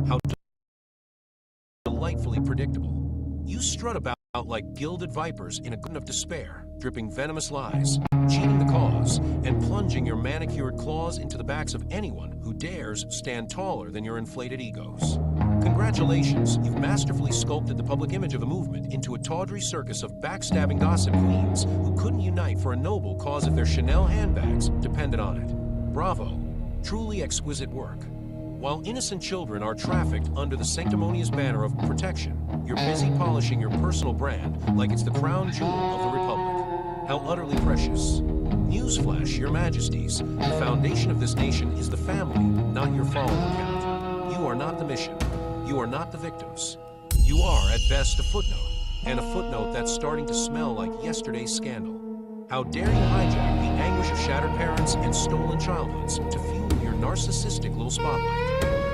How delightfully predictable. You strut about like gilded vipers in a garden of despair, dripping venomous lies, cheating the cause, and plunging your manicured claws into the backs of anyone who dares stand taller than your inflated egos. Congratulations, you've masterfully sculpted the public image of a movement into a tawdry circus of backstabbing gossip queens who couldn't unite for a noble cause if their Chanel handbags depended on it. Bravo, truly exquisite work. While innocent children are trafficked under the sanctimonious banner of protection, you're busy polishing your personal brand like it's the crown jewel of the Republic. How utterly precious. Newsflash, Your Majesties, the foundation of this nation is the family, not your following count. You are not the mission. You are not the victims. You are, at best, a footnote, and a footnote that's starting to smell like yesterday's scandal. How dare you hijack the anguish of shattered parents and stolen childhoods to fuel your narcissistic little spotlight.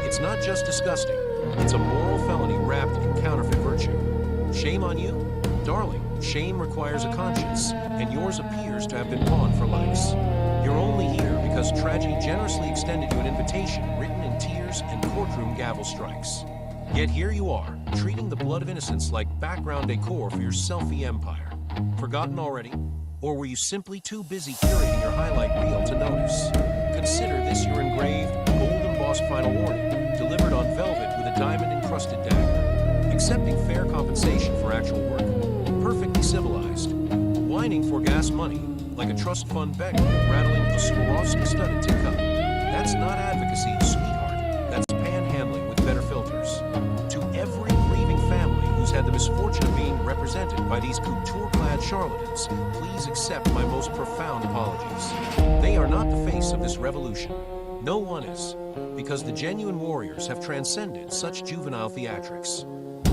It's not just disgusting, it's a moral felony wrapped in counterfeit virtue. Shame on you? Darling, shame requires a conscience, and yours appears to have been pawned for likes. You're only here because tragedy generously extended you an invitation written in tears and courtroom gavel strikes. Yet here you are, treating the blood of innocence like background decor for your selfie empire. Forgotten already? Or were you simply too busy curating your highlight reel to notice? Consider this your engraved, gold embossed final warning, delivered on velvet with a diamond-encrusted dagger. Accepting fair compensation for actual work. Perfectly civilized. Whining for gas money, like a trust fund beggar rattling a Swarovski-studded tin cup. That's not advocacy, sweetheart. That's panhandling with better filters. To every grieving family who's had the misfortune of being represented by these couture-clad charlatans, please accept my most profound apologies. They are not the face of this revolution. No one is, because the genuine warriors have transcended such juvenile theatrics.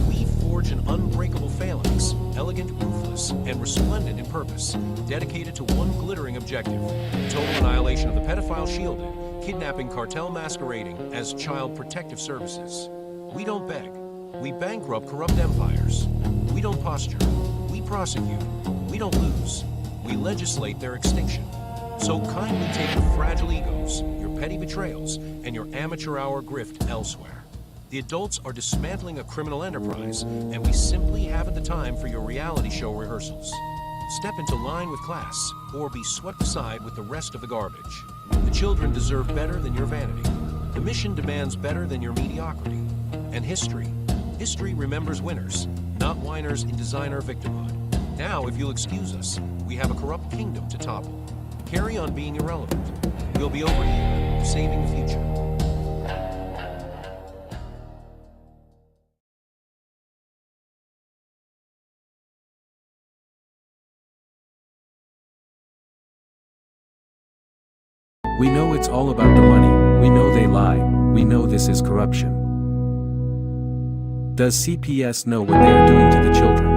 We forge an unbreakable phalanx, elegant, ruthless, and resplendent in purpose, dedicated to one glittering objective, the total annihilation of the pedophile shielded, kidnapping cartel masquerading as child protective services. We don't beg. We bankrupt corrupt empires. We don't posture. We prosecute. We don't lose. We legislate their extinction. So kindly take your fragile egos, your petty betrayals, and your amateur hour grift elsewhere. The adults are dismantling a criminal enterprise, and we simply haven't the time for your reality show rehearsals. Step into line with class, or be swept aside with the rest of the garbage. The children deserve better than your vanity. The mission demands better than your mediocrity. And history remembers winners, not whiners in designer victimhood. Now, if you'll excuse us, we have a corrupt kingdom to topple. Carry on being irrelevant. We'll be over here, saving the future. We know it's all about the money, we know they lie, we know this is corruption. Does CPS know what they are doing to the children?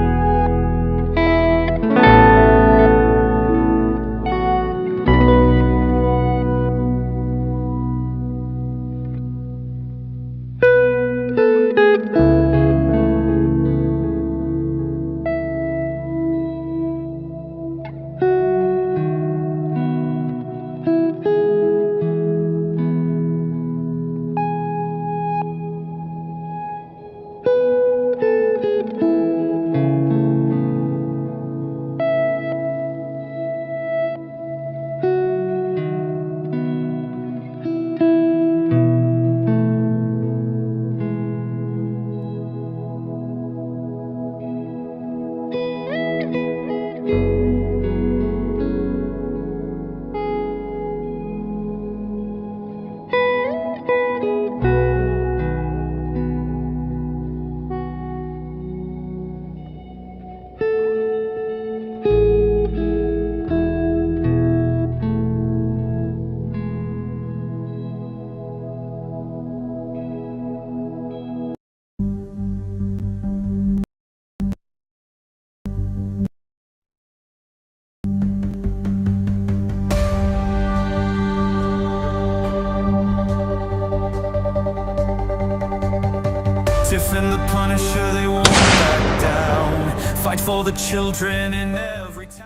Tiff and the Punisher, they won't back down. Fight for the children in every town.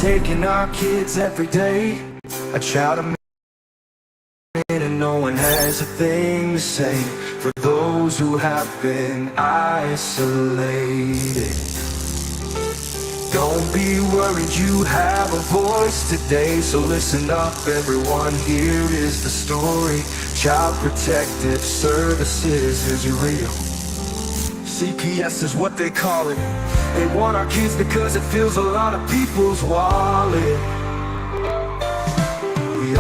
taking our kids every day. A child of and no one has a thing to say for those who have been isolated. Don't be worried, you have a voice today. So listen up everyone, here is the story. Child Protective Services is real. CPS is what they call it. They want our kids because it fills a lot of people's wallet. We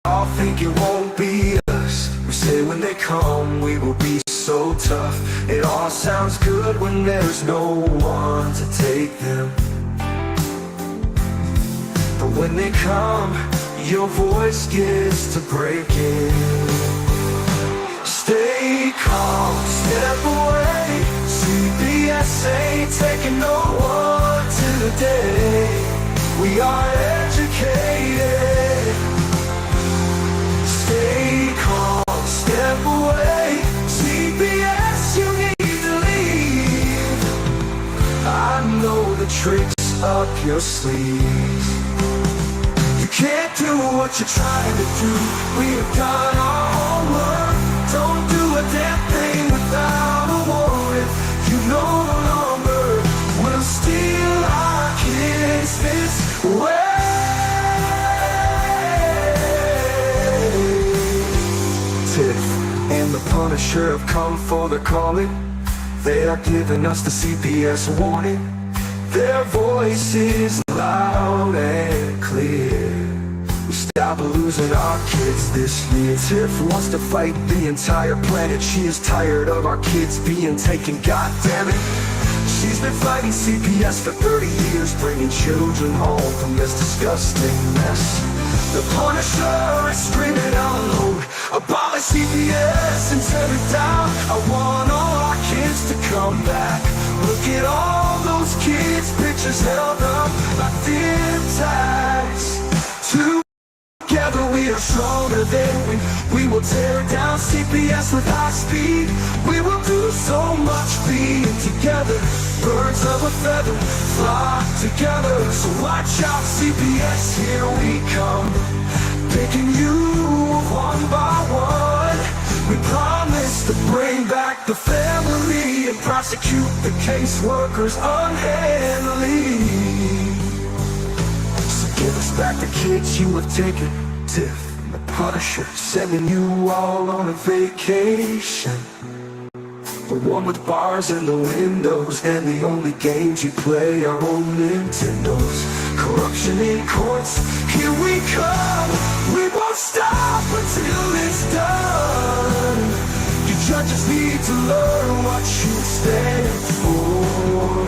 all think it won't be us. We say when they come we will be so tough. It all sounds good when there's no one to take them. But when they come, your voice gets to breaking. Stay calm, step away. CPS ain't taking no one today. We are educated. Stay calm, step away. CPS, you need to leave. I know the tricks up your sleeve. You can't do what you're trying to do. We have done our homework. Don't do a damn thing without a warrant. You no longer will steal our kids this way. Tiff and the Punisher have come for the calling. They are giving us the CPS warning. Their voice is loud and clear. We stop losing our kids this year. Tiff wants to fight the entire planet. She is tired of our kids being taken, God damn it. She's been fighting CPS for 30 years, bringing children home from this disgusting mess. The Punisher is screaming out loud, abolish CPS and tear it down. I want all our kids to come back. Look at all those kids' pictures held up like thin tags. Together we are stronger than we will tear down CPS with high speed. We will do so much being together. Birds of a feather flock together. So watch out CPS, here we come. Picking you one by one. We promise to bring back the family and prosecute the caseworkers unhandily. So give us back the kids you have taken. Tiff and the Punisher sending you all on a vacation. The one with bars in the windows and the only games you play are on Nintendos. Corruption in courts, here we come. We won't stop until it's done. You judges need to learn what you stand for.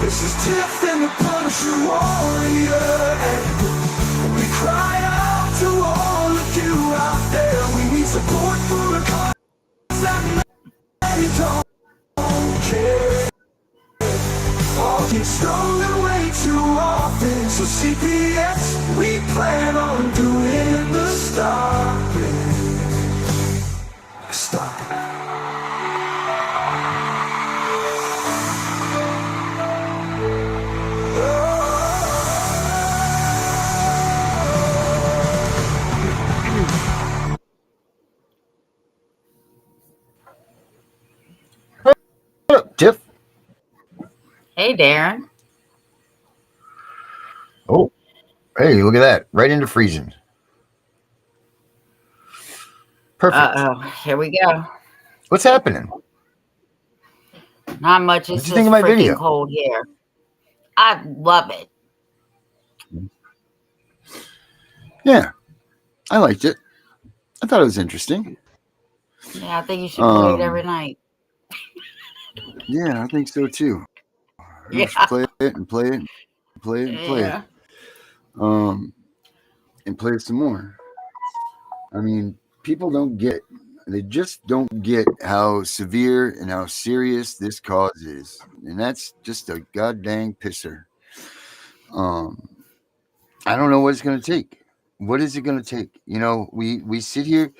This is Tiff and the Punisher warrior, and we cry out to all of you out there. We need support for a cause that many don't care. All get stolen way too often. So CPS, we plan on doing the stopping. Stop it. What up, Tiff? Hey, Darren. Oh, hey, look at that. Right into freezing. Perfect. Uh-oh, here we go. What's happening? Not much. What'd It's you just think of my freaking video? cold here. I love it. Yeah, I liked it. I thought it was interesting. Yeah, I think you should play it every night. Yeah, I think so too. We Yeah. should play it and play it and play it and play Yeah. it. And play it some more. I mean, people don't get, they just don't get how severe and how serious this cause is. And that's just a goddamn pisser. I don't know what it's going to take. What is it going to take? You know, we sit here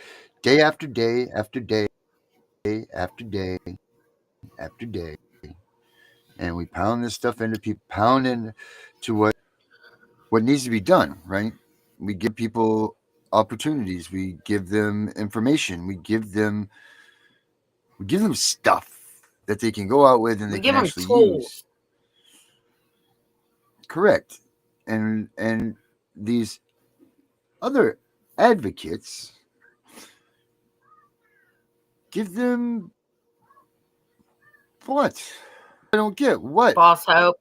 day after day after day after day after day, and we pound this stuff into people, pound into what needs to be done, right? We give people opportunities, we give them information, we give them stuff that they can go out with and We they can give them actually use. tools. Correct. And these other advocates give them what? I don't get what? False hope.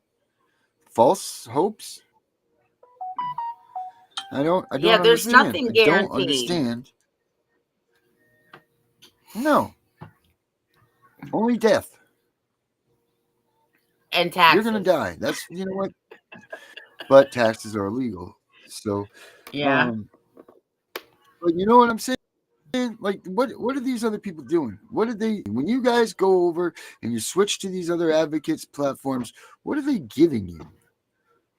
False hopes? I don't Yeah, there's understand. nothing I don't guaranteed. understand. No. Only death. And taxes. You're gonna die. That's you know what? But taxes are illegal. So Yeah. But you know what I'm saying? Like what are these other people doing? What are they when you guys go over and you switch to these other advocates platforms, what are they giving you?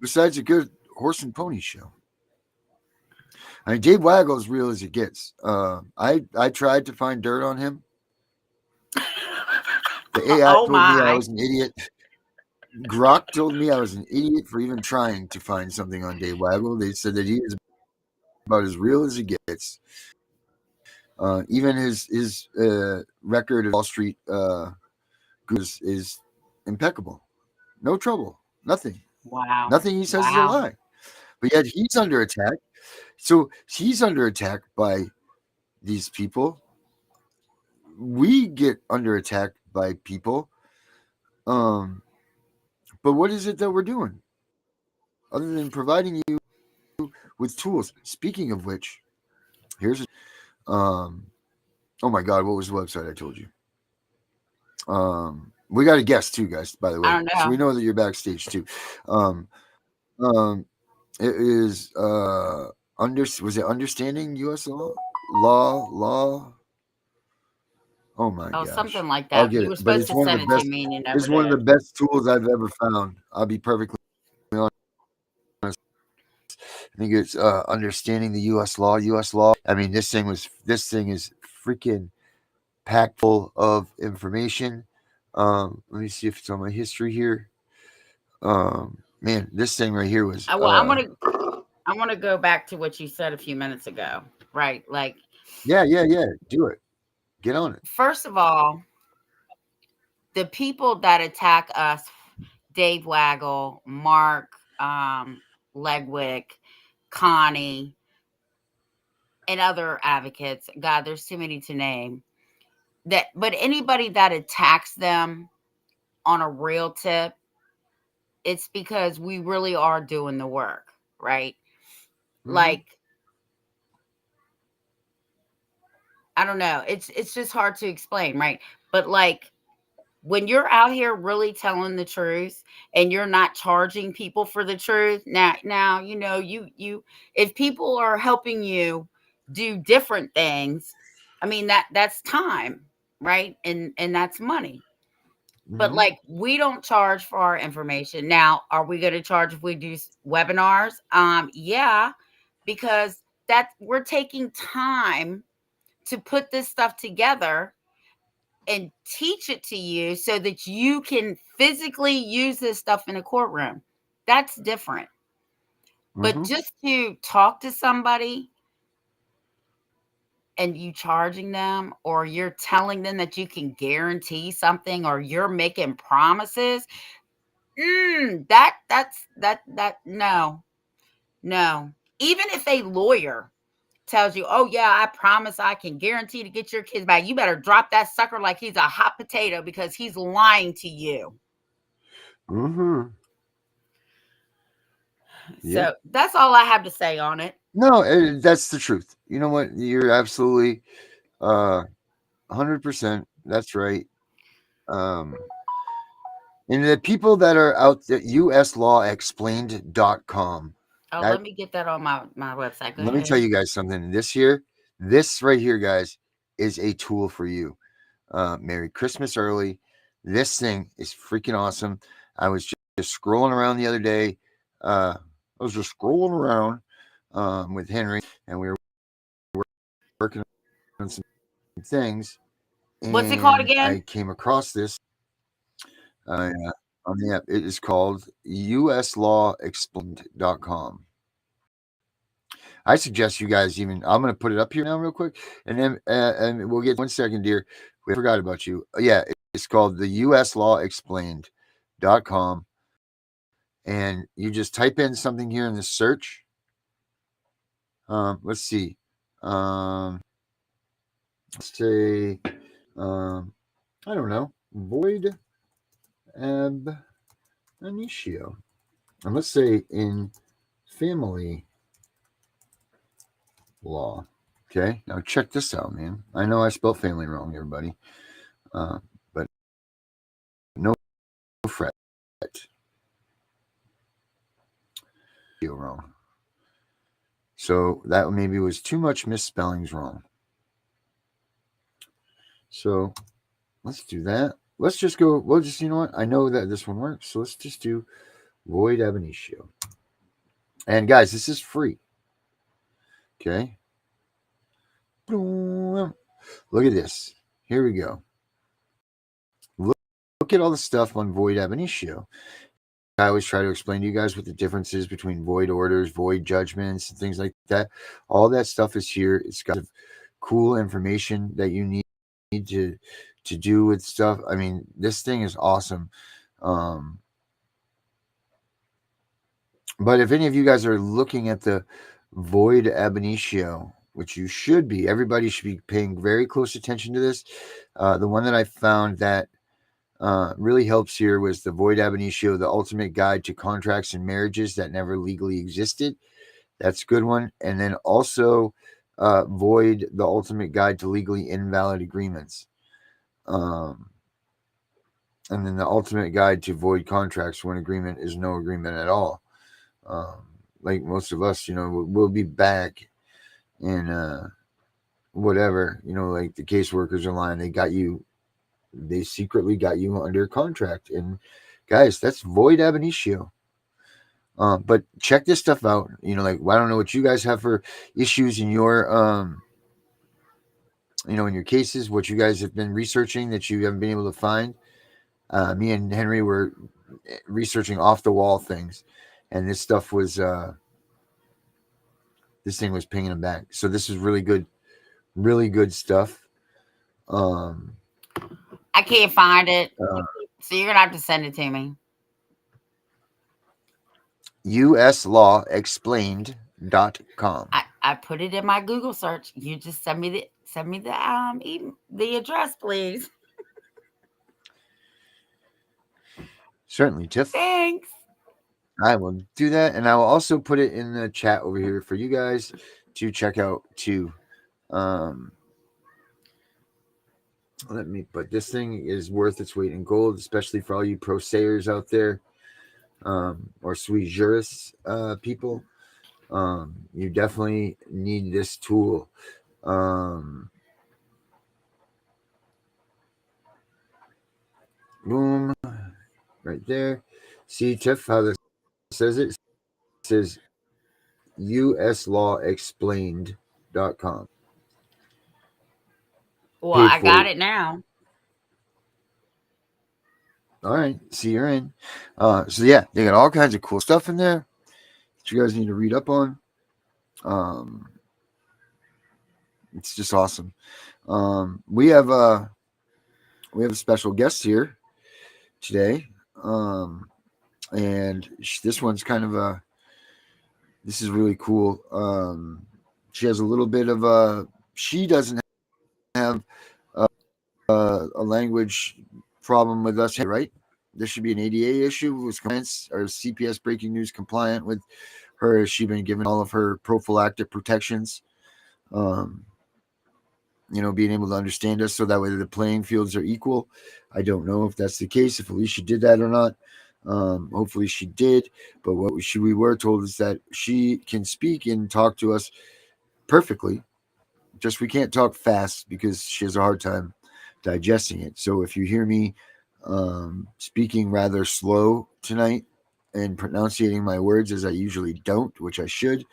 Besides a good horse and pony show. I mean, Dave Waggle is real as it gets. I tried to find dirt on him. The AI Oh told me I my. was an idiot. Grok told me I was an idiot for even trying to find something on Dave Waggle. They said that he is about as real as it gets. Even his record of Wall Street is impeccable. No trouble. Nothing. Wow. Nothing he says is a Wow. lie. But yet he's under attack. So he's under attack by these people. We get under attack by people. But what is it that we're doing? Other than providing you with tools. Speaking of which, here's oh my god, what was the website I told you? We got a guest too, guys, by the way. I don't know. So we know that you're backstage too. It is was it Understanding US Law? Oh my gosh. Something like I'll that. get You were it. But supposed it's to one of send the it best to me and you never it's one of the did. best tools I've ever found. I'll be perfectly honest. I think it's Understanding the US Law. I mean, this thing is freaking packed full of information. Let me see if it's on my history here. Man, this thing right here was Well, I want to go back to what you said a few minutes ago, right? Like, yeah. Do it. Get on it. first of all, the people that attack us, Dave Waggle, Mark, Legwick, Connie, and other advocates. God, there's too many to name. But anybody that attacks them on a real tip, it's because we really are doing the work, right? Mhm. Like, I don't know. It's just hard to explain, right? But like when you're out here really telling the truth and you're not charging people for the truth, now you know you if people are helping you do different things, I mean that's time, right? And that's money. But Mhm. like we don't charge for our information. Now, are we going to charge if we do webinars? Yeah, because that we're taking time to put this stuff together and teach it to you so that you can physically use this stuff in a courtroom. That's different. But Mhm. just to talk to somebody and you charging them, or you're telling them that you can guarantee something, or you're making promises, that no. Even if a lawyer tells you, oh yeah, I promise I can guarantee to get your kids back, you better drop that sucker like he's a hot potato because he's lying to you. Mhm. Yeah. So that's all I have to say on it. No, that's the truth. You know what? You're absolutely 100%. That's right. Um, and the people that are out there, uslawexplained.com. Oh, That, let me get that on my website. Go let me tell ahead. you guys something. This right here, guys, is a tool for you. Merry Christmas early. This thing is freaking awesome. I was just scrolling around the other day. I was just scrolling around with Henry, and we were working on some things. What's it called And again? I came across this. on the app. It is called uslawexplained.com. I suggest you guys even. I'm going to put it up here now, real quick, and then and we'll get 1 second, dear. We forgot about you. Yeah, it's called the uslawexplained.com, and you just type in something here in the search. Let's see. Let's say, I don't know, void ab initio, and let's say in family law. Okay, now check this out, man. I know I spelled family wrong, everybody, but no fret. Feel wrong. So that maybe was too much misspellings wrong. So let's do that. Let's just go. We'll just, you know what? I know that this one works. So let's just do void ab initio. And guys, this is free. Okay. Look at this. Here we go. Look at all the stuff on void ab initio. I always try to explain to you guys what the difference is between void orders, void judgments, and things like that. All that stuff is here. It's got cool information that you need to do with stuff. I mean, this thing is awesome. But if any of you guys are looking at the void ab initio, which you should be, everybody should be paying very close attention to this. The one that I found that really helps here was the void ab initio, the ultimate guide to contracts and marriages that never legally existed. That's a good one. And then also void, the ultimate guide to legally invalid agreements. And then the ultimate guide to void contracts when agreement is no agreement at all. Like most of us, you know, we'll be back in whatever, you know, like the caseworkers are lying. They secretly got you under contract. And guys, that's void ab initio. But check this stuff out. You know, like, I don't know what you guys have for issues in your, you know, in your cases, what you guys have been researching that you haven't been able to find. Me and Henry were researching off the wall things, and this stuff was, this thing was pinging them back. So this is really good stuff. I can't find it, so you're gonna have to send it to me. uslawexplained.com. I put it in my Google search. You just send me the address, please. Certainly, Tiff. Thanks. I will do that, and I will also put it in the chat over here for you guys to check out too. Let me put, this thing is worth its weight in gold, especially for all you pro sayers out there, or sui juris people. You definitely need this tool. Boom, right there. See, Tiff, how this says it? It says uslawexplained.com. Well, I got it now. All right, see, you're in. So yeah, they got all kinds of cool stuff in there that you guys need to read up on. It's just awesome. We have a special guest here today, and this one's kind of this is really cool. She has a little bit of she doesn't have a language problem with us, right? There should be an ADA issue with compliance or CPS breaking news compliant with her. Has she been given all of her prophylactic protections? You know, being able to understand us so that way the playing fields are equal. I don't know if that's the case, if Alicia did that or not. Hopefully she did. But what we were told is that she can speak and talk to us perfectly. Just we can't talk fast because she has a hard time digesting it. So if you hear me speaking rather slow tonight and pronouncing my words as I usually don't, which I should,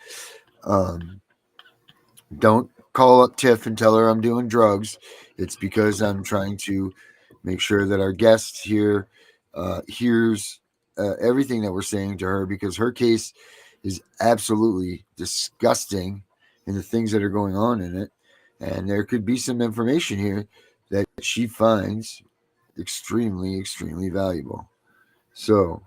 don't call up Tiff and tell her I'm doing drugs. It's because I'm trying to make sure that our guest here hears everything that we're saying to her, because her case is absolutely disgusting in the things that are going on in it. And there could be some information here that she finds extremely, extremely valuable. So,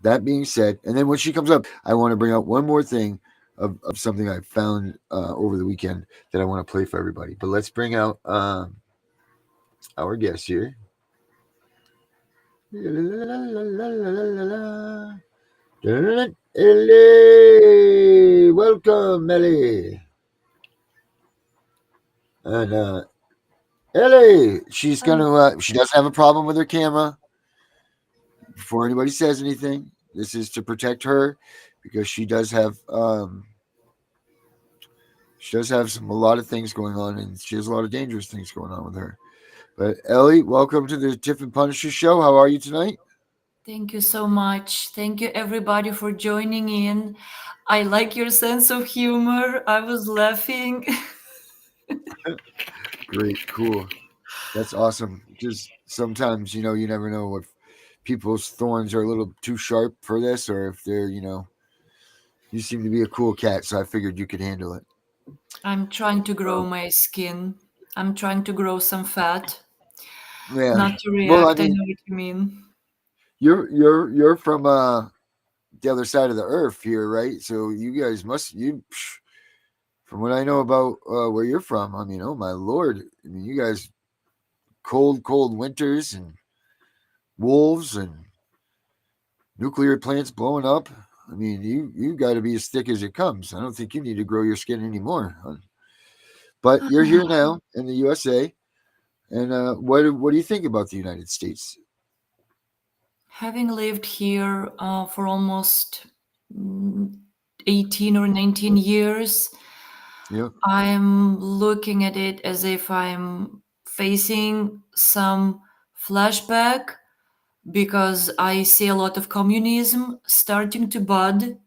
that being said, and then when she comes up, I want to bring out one more thing of something I found over the weekend that I want to play for everybody. But let's bring out our guest here. Ellie, welcome, Ellie. And Ellie, she doesn't have a problem with her camera. Before anybody says anything, this is to protect her, because she does have a lot of things going on, and she has a lot of dangerous things going on with her. But Ellie, welcome to the Tiff and Punisher show. How are you tonight? Thank you so much. Thank you, everybody, for joining in. I like your sense of humor. I was laughing. Great, cool. That's awesome. Because sometimes, you never know if people's thorns are a little too sharp for this, or if they're, you seem to be a cool cat, so I figured you could handle it. I'm trying to grow my skin. I'm trying to grow some fat. Yeah. Not to Well, I react. I mean, know what you mean. you're from the other side of the earth here, right? So you guys from what I know about where you're from, I mean, oh my lord, I mean, you guys cold winters and wolves and nuclear plants blowing up. I mean, you got to be as thick as it comes. I don't think you need to grow your skin anymore. But you're here now in the USA, and what do you think about the United States? Having lived here for almost 18 or 19 years, Yep. I'm looking at it as if I'm facing some flashback because I see a lot of communism starting to bud,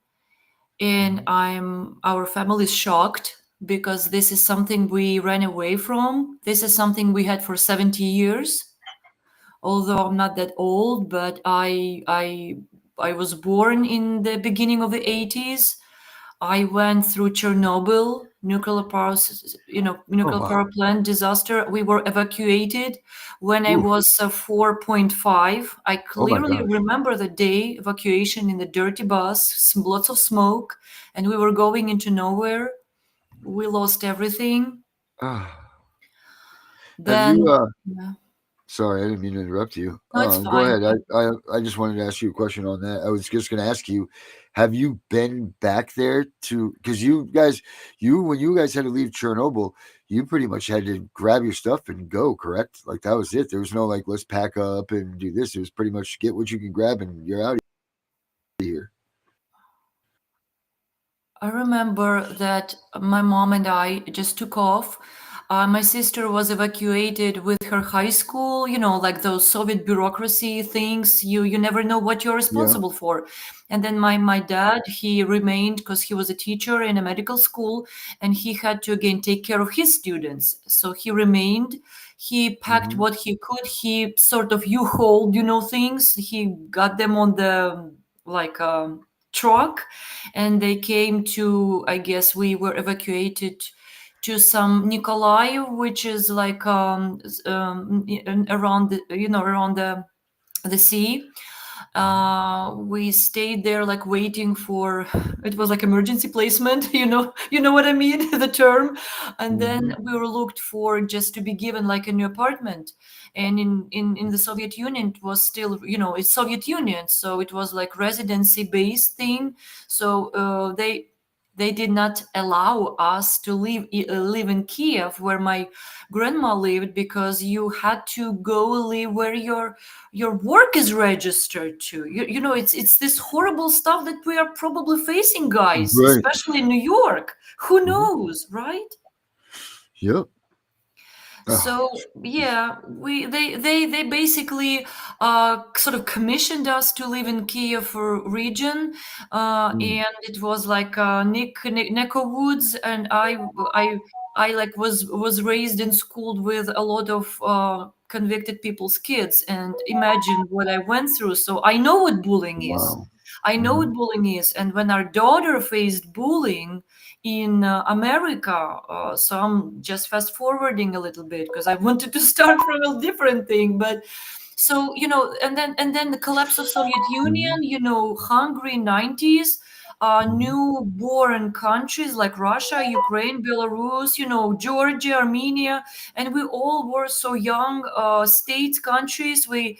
and Mhm. our family is shocked because this is something we ran away from. This is something we had for 70 years. Although I'm not that old, but I was born in the beginning of the 80s. I went through Chernobyl, Oh nuclear wow. power plant disaster. We were evacuated when I Oof. was 4.5. I Oh my clearly gosh. remember the day evacuation in the dirty bus, lots of smoke, and we were going into nowhere. We lost everything. Ah. Have you? Then, yeah, Sorry, I didn't mean to interrupt you. no, it's Go fine. ahead. I just wanted to ask you a question on that. I was just going to ask you, have you been back there to? Because when you guys had to leave Chernobyl, you pretty much had to grab your stuff and go. Correct? Like that was it. There was no like, let's pack up and do this. It was pretty much get what you can grab and you're out of here. I remember that my mom and I just took off. My sister was evacuated with her high school, like those Soviet bureaucracy things. You never know what you're Yeah. responsible for. And then my dad, he remained because he was a teacher in a medical school, and he had to again take care of his students. So he remained. He packed Hmm. what he could. He sort of U-hauled, things. He got them on the like truck, and they came to, I guess we were evacuated to some Nikolaev, which is like around the sea. We stayed there like waiting for, it was like emergency placement, you know what I mean, the term. And then Hmm. we were looked for just to be given like a new apartment. And in the Soviet Union, it was still, it's Soviet Union, so it was like residency based thing. So they did not allow us to live in Kiev, where my grandma lived, because you had to go live where your work is registered to. It's this horrible stuff that we are probably facing, guys, Right. especially in New York. Who Hmm. knows, right? Yep. Oh. So yeah, they basically sort of commissioned us to live in Kiev region, Mm. and it was like Neko Woods, and I like was raised and schooled with a lot of convicted people's kids, and imagine what I went through. So I know what bullying is. Wow. I know what bullying is. And when our daughter faced bullying in America, so I'm just fast forwarding a little bit because I wanted to start from a different thing. But so, and then the collapse of Soviet Union, hungry 90s, newborn countries like Russia, Ukraine, Belarus, Georgia, Armenia, and we all were so young, states, countries. We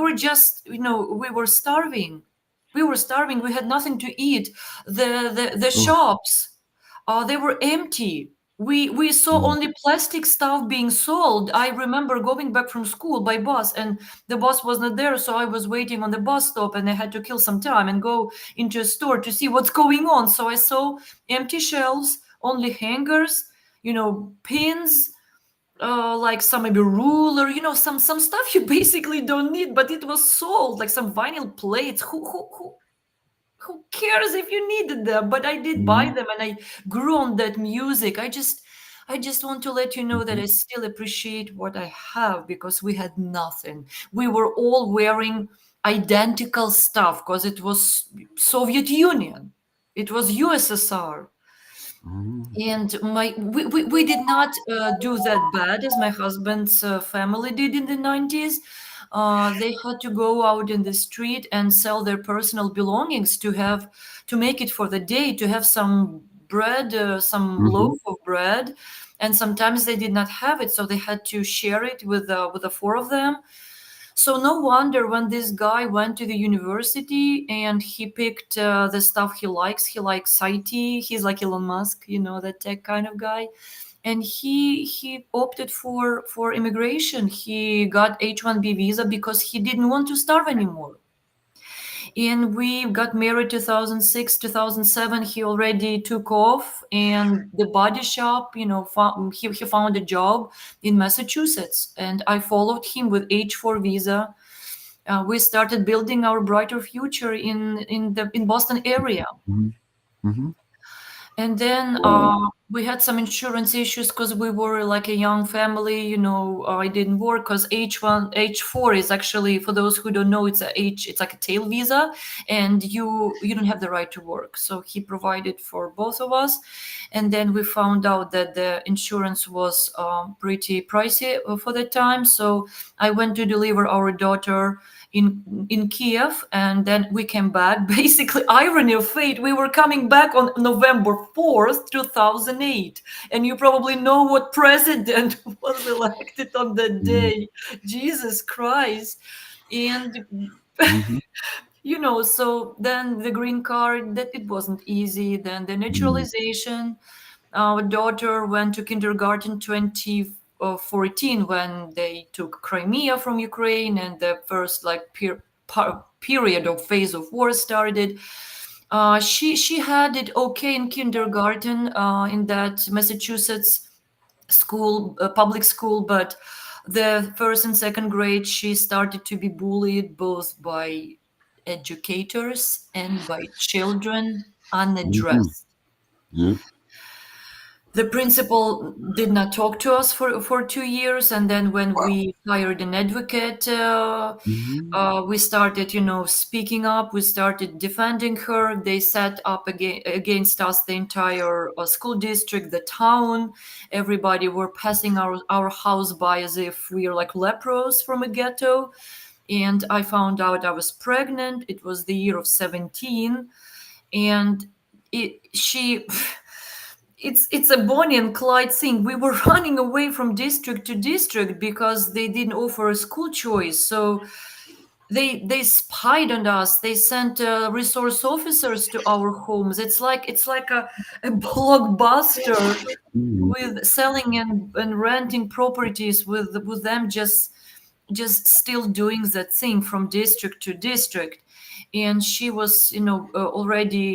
were just, we were starving. We were starving. We had nothing to eat. The Oh. shops, they were empty. We saw Mm. only plastic stuff being sold. I remember going back from school by bus, and the bus was not there, so I was waiting on the bus stop, and I had to kill some time and go into a store to see what's going on. So I saw empty shelves, only hangers, pins, like some maybe ruler, some stuff you basically don't need, but it was sold, like some vinyl plates. Who cares if you needed them? But I did buy Mhm. them, and I grew on that music. I just want to let you know that Mhm. I still appreciate what I have, because we had nothing. We were all wearing identical stuff because it was Soviet Union. It was USSR. Mhm. And we did not do that bad as my husband's family did in the 90s. They had to go out in the street and sell their personal belongings to make it for the day, to have some bread, some Mhm. loaf of bread. And sometimes they did not have it, so they had to share it with the four of them. So no wonder when this guy went to the university and he picked the stuff he likes. He likes IT. He's like Elon Musk, that tech kind of guy. And he opted for immigration. He got H-1B visa because he didn't want to starve anymore. And we got married 2006, 2007. He already took off, and the body shop, he found a job in Massachusetts, and I followed him with H4 visa. We started building our brighter future in Boston area. Mhm. Mhm. And then Wow. we had some insurance issues because we were like a young family. I didn't work because H1, H4 is actually, for those who don't know, it's like a tail visa, and you don't have the right to work. So he provided for both of us, and then we found out that the insurance was pretty pricey for the time. So I went to deliver our daughter in Kiev, and then we came back. Basically, irony of fate, we were coming back on November 4th, 2008, and you probably know what president was elected on that Mhm. day. Jesus Christ. And Mhm. so then the green card, that it wasn't easy. Then the Mhm. naturalization. Our daughter went to kindergarten 2014 when they took Crimea from Ukraine, and the first like period of phase of war started. She had it okay in kindergarten, in that Massachusetts school, public school, but the first and second grade she started to be bullied both by educators and by children Mhm. unaddressed. Yep. The principal did not talk to us for 2 years, and then when Wow. we hired an advocate, Mhm. we started, speaking up. We started defending her. They set up against us the entire school district, the town. Everybody were passing our house by as if we are like lepers from a ghetto. And I found out I was pregnant. It was the year of 17, and she it's a Bonnie and Clyde thing. We were running away from district to district because they didn't offer a school choice. So they spied on us. They sent resource officers to our homes. It's like a blockbuster Mhm. with selling and renting properties, with them just still doing that thing from district to district. And she was already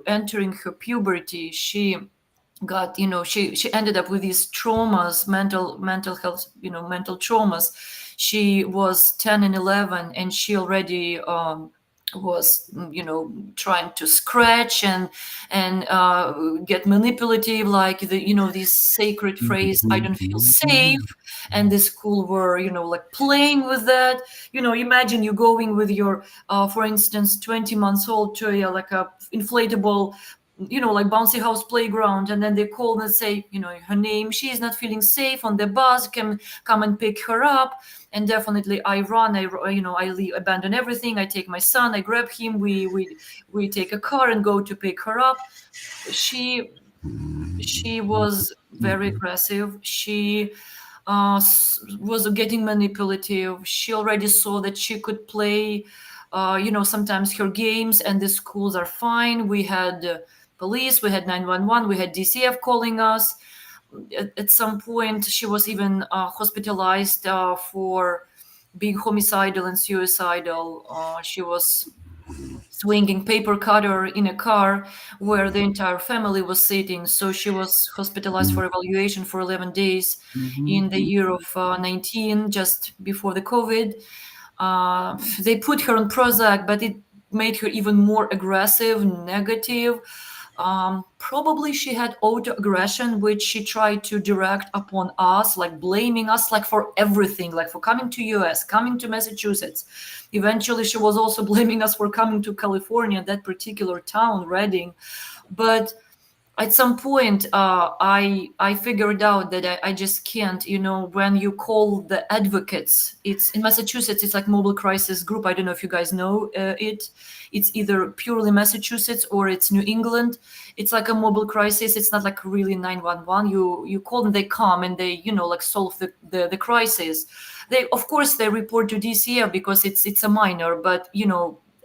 entering her puberty. She got she ended up with these traumas, mental health, mental traumas. She was 10 and 11, and she already was trying to scratch and get manipulative, like this sacred phrase, "I don't feel safe," and the school were like playing with that. Imagine you going with your for instance 20 months old to like a inflatable like bouncy house playground, and then they call and say her name, she is not feeling safe on the bus, can come and pick her up. And definitely I run, I leave, abandon everything, I take my son, I grab him, we take a car and go to pick her up. She was very aggressive. She was getting manipulative. She already saw that she could play sometimes her games, and the schools are fine. We had police, we had 911, we had DCF calling us. At some point she was even hospitalized for being homicidal and suicidal. She was swinging paper cutter in a car where the entire family was sitting. So she was hospitalized for evaluation for 11 days in the year of 19, just before the COVID. They put her on Prozac, but it made her even more aggressive, negative. Probably she had autoaggression, which she tried to direct upon us, like blaming us, like for everything, like for coming to US, coming to Massachusetts. Eventually, she was also blaming us for coming to California, that particular town, Redding. But at some point, I figured out that I just can't. When you call the advocates, it's in Massachusetts, it's like mobile crisis group. I don't know if you guys know it. It's either purely Massachusetts or it's New England. It's like a mobile crisis. It's not like really 911. You call them, they come and they like solve the crisis. They, of course, they report to DCF because it's a minor, but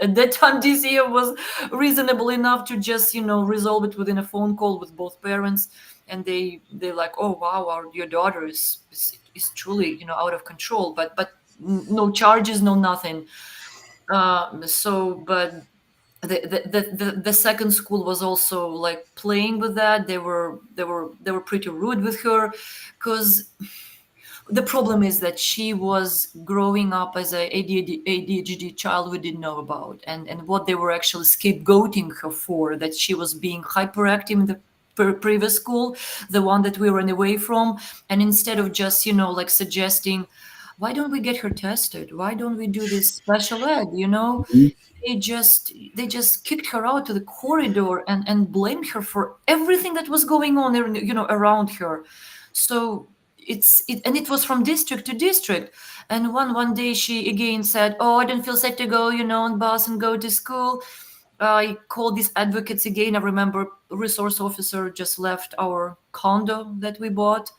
at that time DCF was reasonable enough to just resolve it within a phone call with both parents. And they're like, "Oh wow, your daughter is truly out of control," but no charges, no nothing. But the second school was also like playing with that. They were pretty rude with her, because the problem is that she was growing up as a ADHD child we didn't know about, and what they were actually scapegoating her for, that she was being hyperactive in the previous school, the one that we ran away from. And instead of just like suggesting, why don't we get her tested, why don't we do this special ed, they just kicked her out to the corridor and blamed her for everything that was going on around her. So and it was from district to district. And one day she again said, "Oh, I don't feel safe to go on bus and go to school." I called these advocates again. I remember a resource officer just left our condo that we bought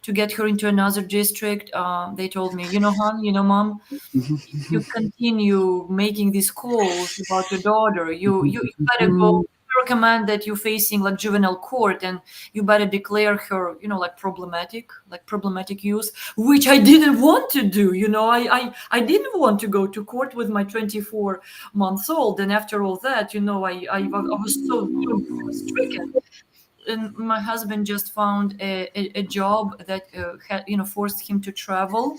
to get her into another district. They told me, hon, mom, you continue making these calls about your daughter, you better go recommend that you're facing like juvenile court, and you better declare her like problematic use, which I didn't want to do. I didn't want to go to court with my 24 months old. And after all that, I was so stricken. And my husband just found a job that had forced him to travel,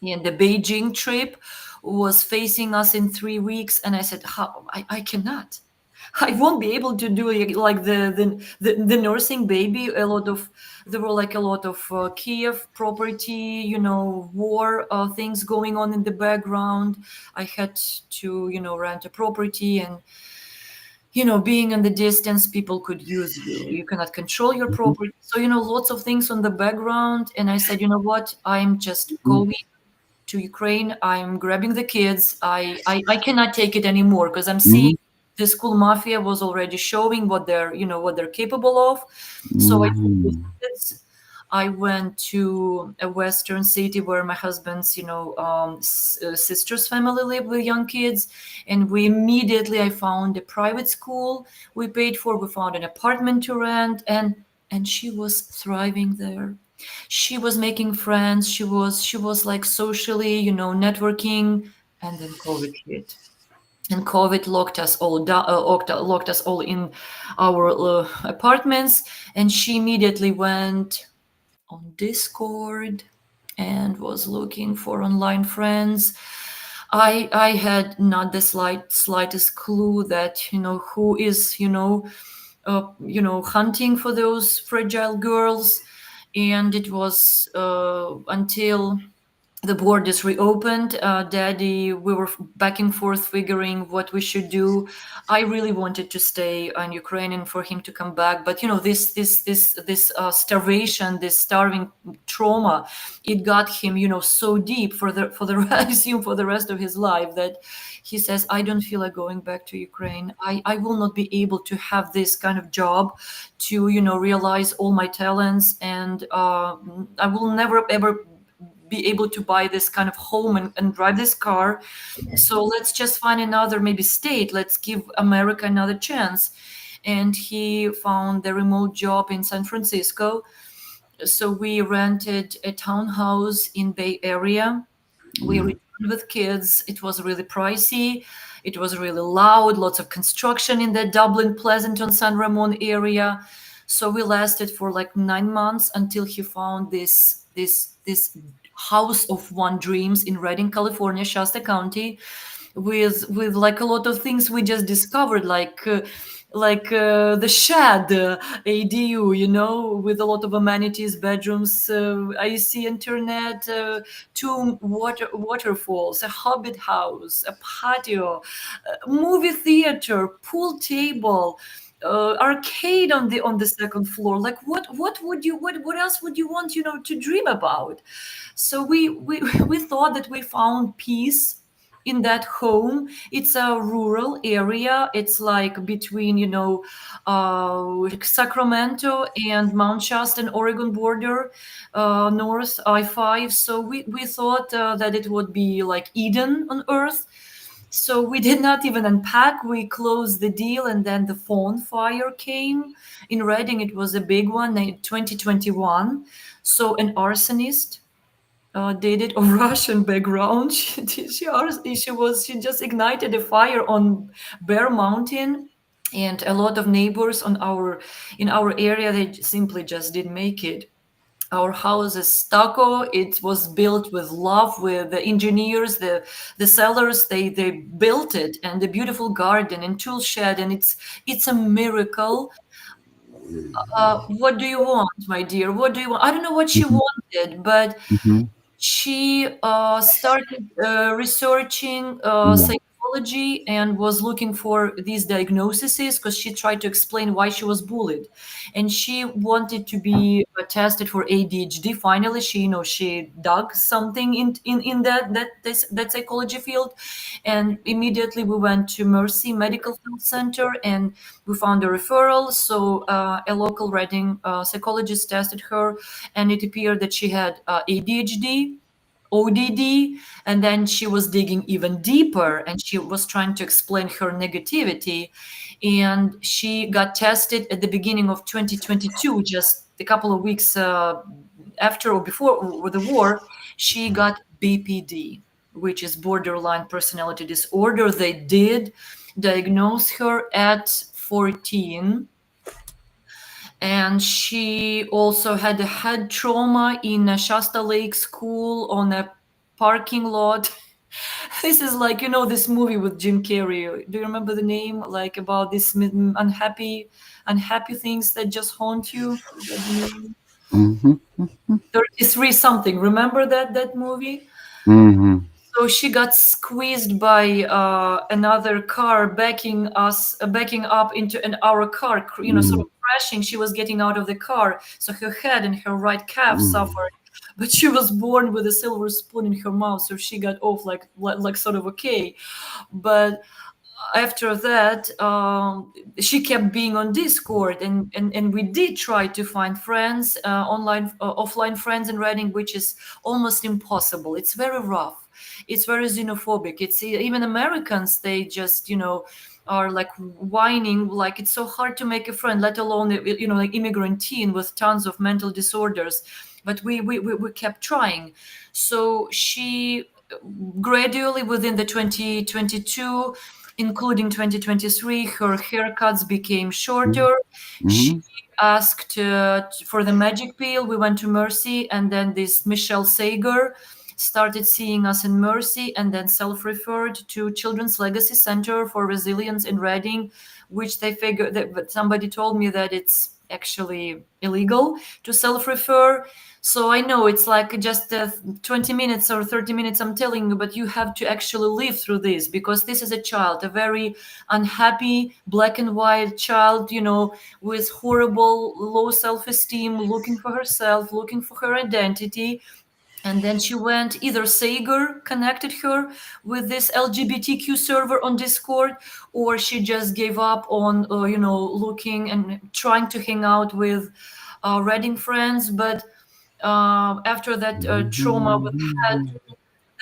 and the Beijing trip was facing us in 3 weeks. And I said, "How? I cannot. I won't be able to do it." Like the nursing baby. There were like a lot of Kiev property, war things going on in the background. I had to, rent a property, and being in the distance, people could use you. You cannot control your property. So, lots of things on the background. And I said, "You know what? I'm just going to Ukraine. I'm grabbing the kids. I cannot take it anymore, because I'm seeing the school mafia was already showing what they're capable of." So I took the kids. I went to a western city where my husband's sister's family live with young kids, and I found a private school we paid for. We found an apartment to rent, and she was thriving there. She was making friends. She was like socially, networking. And then COVID hit, and COVID locked us all down, locked us all in our apartments. And she immediately went on Discord and was looking for online friends. I had not the slightest clue that, who is, hunting for those fragile girls. And it was until the borders reopened, daddy, we were back and forth figuring what we should do. I really wanted to stay in Ukraine and for him to come back, but this starvation, this starving trauma, it got him, so deep for the I assume for the rest of his life, that he says, I don't feel like going back to Ukraine. I will not be able to have this kind of job to, realize all my talents, and I will never ever be able to buy this kind of home and drive this car. So let's just find another maybe state. Let's give America another chance. And he found the remote job in San Francisco. So we rented a townhouse in Bay Area. We returned with kids. It was really pricey. It was really loud, lots of construction in the Dublin, Pleasanton, San Ramon area. So we lasted for like 9 months until he found this house of one dreams in Redding, California, Shasta County, with like a lot of things we just discovered, like the shed, ADU, with a lot of amenities, bedrooms, IC internet, two waterfalls, a hobbit house, a patio, movie theater, pool table, arcade on the second floor. Like what else would you want, to dream about? So we thought that we found peace in that home. It's a rural area. It's like between, Sacramento and Mount Shasta and Oregon border, north I-5. So we thought that it would be like Eden on earth. So we did not even unpack. We closed the deal, and then the phone fire came in Reading. It was a big one in 2021. So an arsonist did it of Russian background. She just ignited a fire on Bear Mountain, and a lot of neighbors in our area, they simply just didn't make it. Our house is stucco. It was built with love, with the engineers, the sellers. They built it, and the beautiful garden and tool shed, and it's a miracle. What do you want, my dear? What do you want? I don't know what she wanted, but she started researching psychology and was looking for these diagnoses because she tried to explain why she was bullied, and she wanted to be tested for ADHD. Finally, she dug something in that psychology field, and immediately we went to Mercy Medical Health Center and we found a referral. So a local Reading psychologist tested her, and it appeared that she had ADHD, ODD, and then she was digging even deeper and she was trying to explain her negativity. And she got tested at the beginning of 2022, just a couple of weeks after or before the war. She got BPD, which is borderline personality disorder. They did diagnose her at 14. And she also had a head trauma in a Shasta Lake school on a parking lot. This is like, this movie with Jim Carrey. Do you remember the name? Like about this unhappy things that just haunt you? That movie? 33 something. Remember that movie? So she got squeezed by another car backing up into our car, sort of crashing. She was getting out of the car, so her head and her right calf suffered. But she was born with a silver spoon in her mouth, so she got off like sort of okay. But after that, she kept being on Discord, and we did try to find friends, offline friends in Reading, which is almost impossible. It's very rough. It's very xenophobic. It's even Americans, they just, are like whining, like it's so hard to make a friend, let alone, like immigrant teen with tons of mental disorders. But we kept trying. So she gradually within the 2022, including 2023, her haircuts became shorter. She asked for the magic pill. We went to Mercy, and then this Michelle Sager started seeing us in Mercy, and then self-referred to Children's Legacy Center for Resilience in Reading, which they figured that, but somebody told me that it's actually illegal to self-refer. So I know it's like just 20 minutes or 30 minutes, I'm telling you, but you have to actually live through this, because this is a child, a very unhappy, black and white child, with horrible low self-esteem, looking for herself, looking for her identity. And then she went, either Sager connected her with this LGBTQ server on Discord, or she just gave up on, looking and trying to hang out with Reading friends. But after that trauma we've had,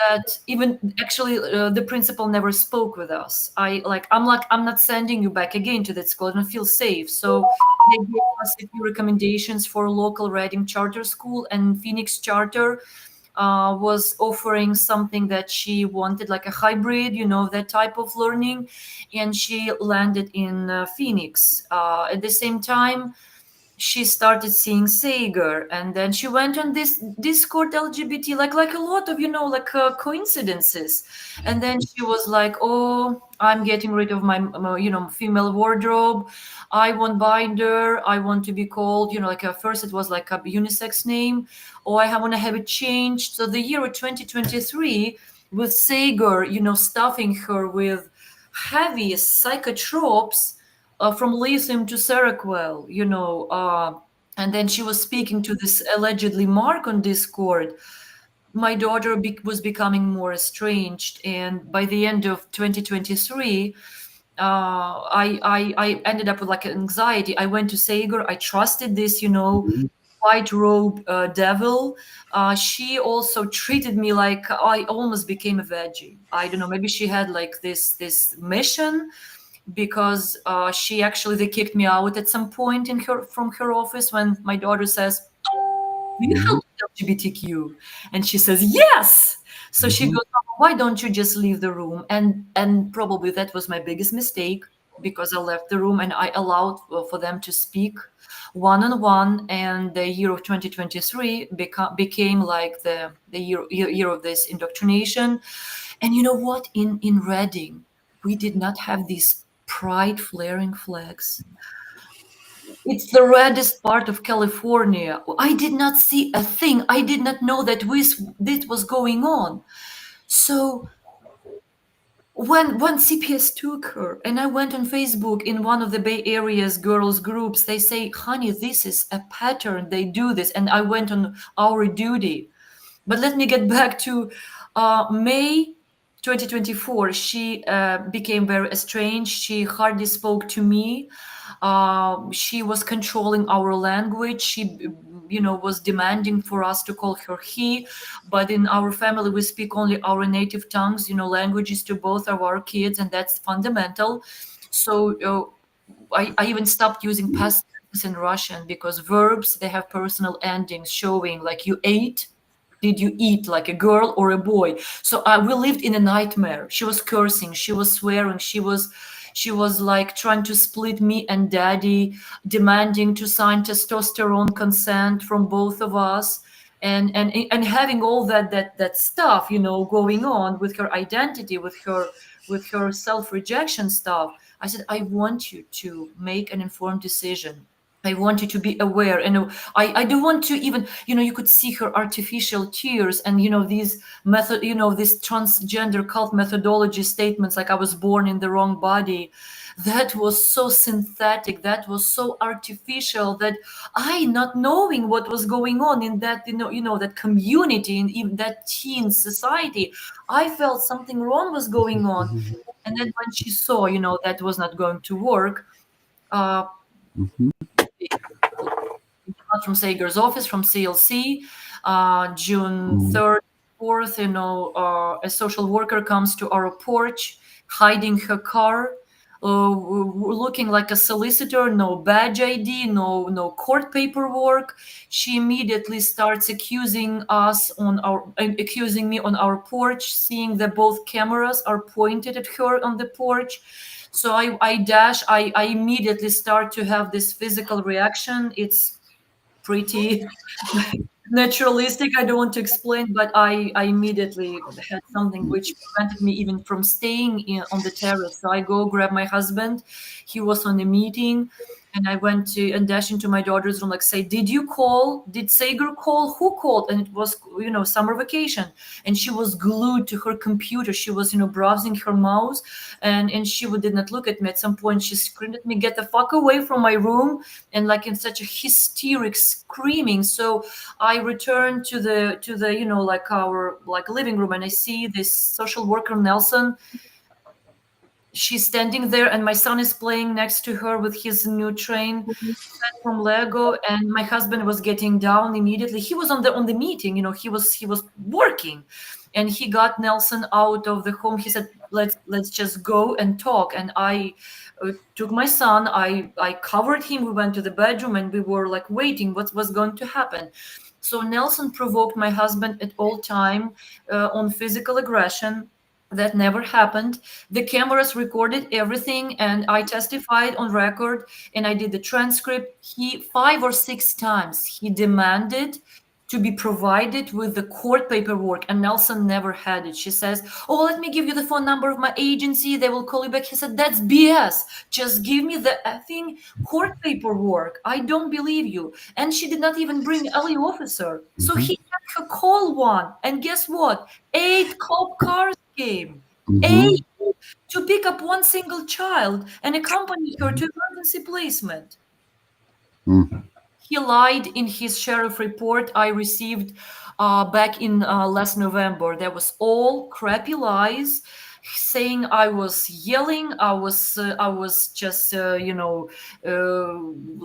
that even actually the principal never spoke with us. I'm not sending you back again to that school. I don't feel safe. So they gave us a few recommendations for local Reading charter school, and Phoenix charter was offering something that she wanted, like a hybrid, that type of learning. And she landed in Phoenix. At the same time, she started seeing Sager, and then she went on this Discord LGBT, like a lot of coincidences. And then she was like, "Oh, I'm getting rid of my female wardrobe. I want binder. I want to be called like at first it was like a unisex name. Oh, I want to have it changed." So the year of 2023, with Sager, stuffing her with heavy psychotropes, from lithium to Seroquel, and then she was speaking to this allegedly Mark on Discord. My daughter was becoming more estranged, and by the end of 2023, I ended up with like anxiety. I went to Sager. I trusted this, white robe devil. She also treated me like I almost became a veggie. I don't know. Maybe she had like this mission, because they kicked me out at some point from her office when my daughter says, "Do you help LGBTQ?" And she says, "Yes." So she goes, "Oh, why don't you just leave the room?" And probably that was my biggest mistake, because I left the room and I allowed for them to speak one-on-one. And the year of 2023 became like the year of this indoctrination. And you know what? In Reading, we did not have these pride flaring flags. It's the reddest part of California. I did not see a thing. I did not know that this was going on. So when CPS took her, and I went on Facebook in one of the Bay Area's girls groups, they say, "Honey, this is a pattern. They do this." And I went on our duty. But let me get back to May 2024. She became very estranged. She hardly spoke to me. She was controlling our language. She, was demanding for us to call her he. But in our family, we speak only our native tongues, languages to both of our kids, and that's fundamental. So I even stopped using past tense in Russian, because verbs, they have personal endings showing like you ate. Did you eat, like a girl or a boy? So we lived in a nightmare. She was cursing, she was swearing, she was like trying to split me and daddy, demanding to sign testosterone consent from both of us, and having all that stuff, going on with her identity, with her self-rejection stuff. I said, I want you to make an informed decision. I want you to be aware. And I don't want to even, you could see her artificial tears, and, these this transgender cult methodology statements, like I was born in the wrong body. That was so synthetic. That was so artificial, that I, not knowing what was going on in that, that community, in that teen society, I felt something wrong was going on. And then when she saw, that was not going to work, not from Sager's office, from CLC, June 3rd, 4th, a social worker comes to our porch, hiding her car, looking like a solicitor, no badge ID, no court paperwork. She immediately starts accusing me on our porch, seeing that both cameras are pointed at her on the porch. So I immediately start to have this physical reaction. It's pretty naturalistic. I don't want to explain, but I immediately had something which prevented me even from staying on the terrace. So I go grab my husband. He was on a meeting, and I went to and dashed into my daughter's room, like, say, did you call? Did Sager call? Who called? And it was, summer vacation, and she was glued to her computer. She was, browsing her mouse, and she did not look at me. At some point, she screamed at me, "Get the fuck away from my room!" And like in such a hysteric screaming. So I returned to the like our like living room, and I see this social worker Nelson. She's standing there, and my son is playing next to her with his new train set from Lego. And my husband was getting down immediately. He was on the meeting, he was working, and he got Nelson out of the home. He said, let's just go and talk. And I took my son. I covered him. We went to the bedroom, and we were like waiting what was going to happen. So Nelson provoked my husband at all time on physical aggression. That never happened. The cameras recorded everything, and I testified on record, and I did the transcript. He 5 or 6 times he demanded to be provided with the court paperwork, and Nelson never had it. She says, "Oh, let me give you the phone number of my agency. They will call you back." He said, "That's BS. Just give me the effing court paperwork. I don't believe you." And she did not even bring LA officer. So he had her call one. And guess what? 8 cop cars came. 8 to pick up one single child and accompany her to emergency placement. He lied in his sheriff report I received back in last November. That was all crappy lies, saying I was yelling, I was just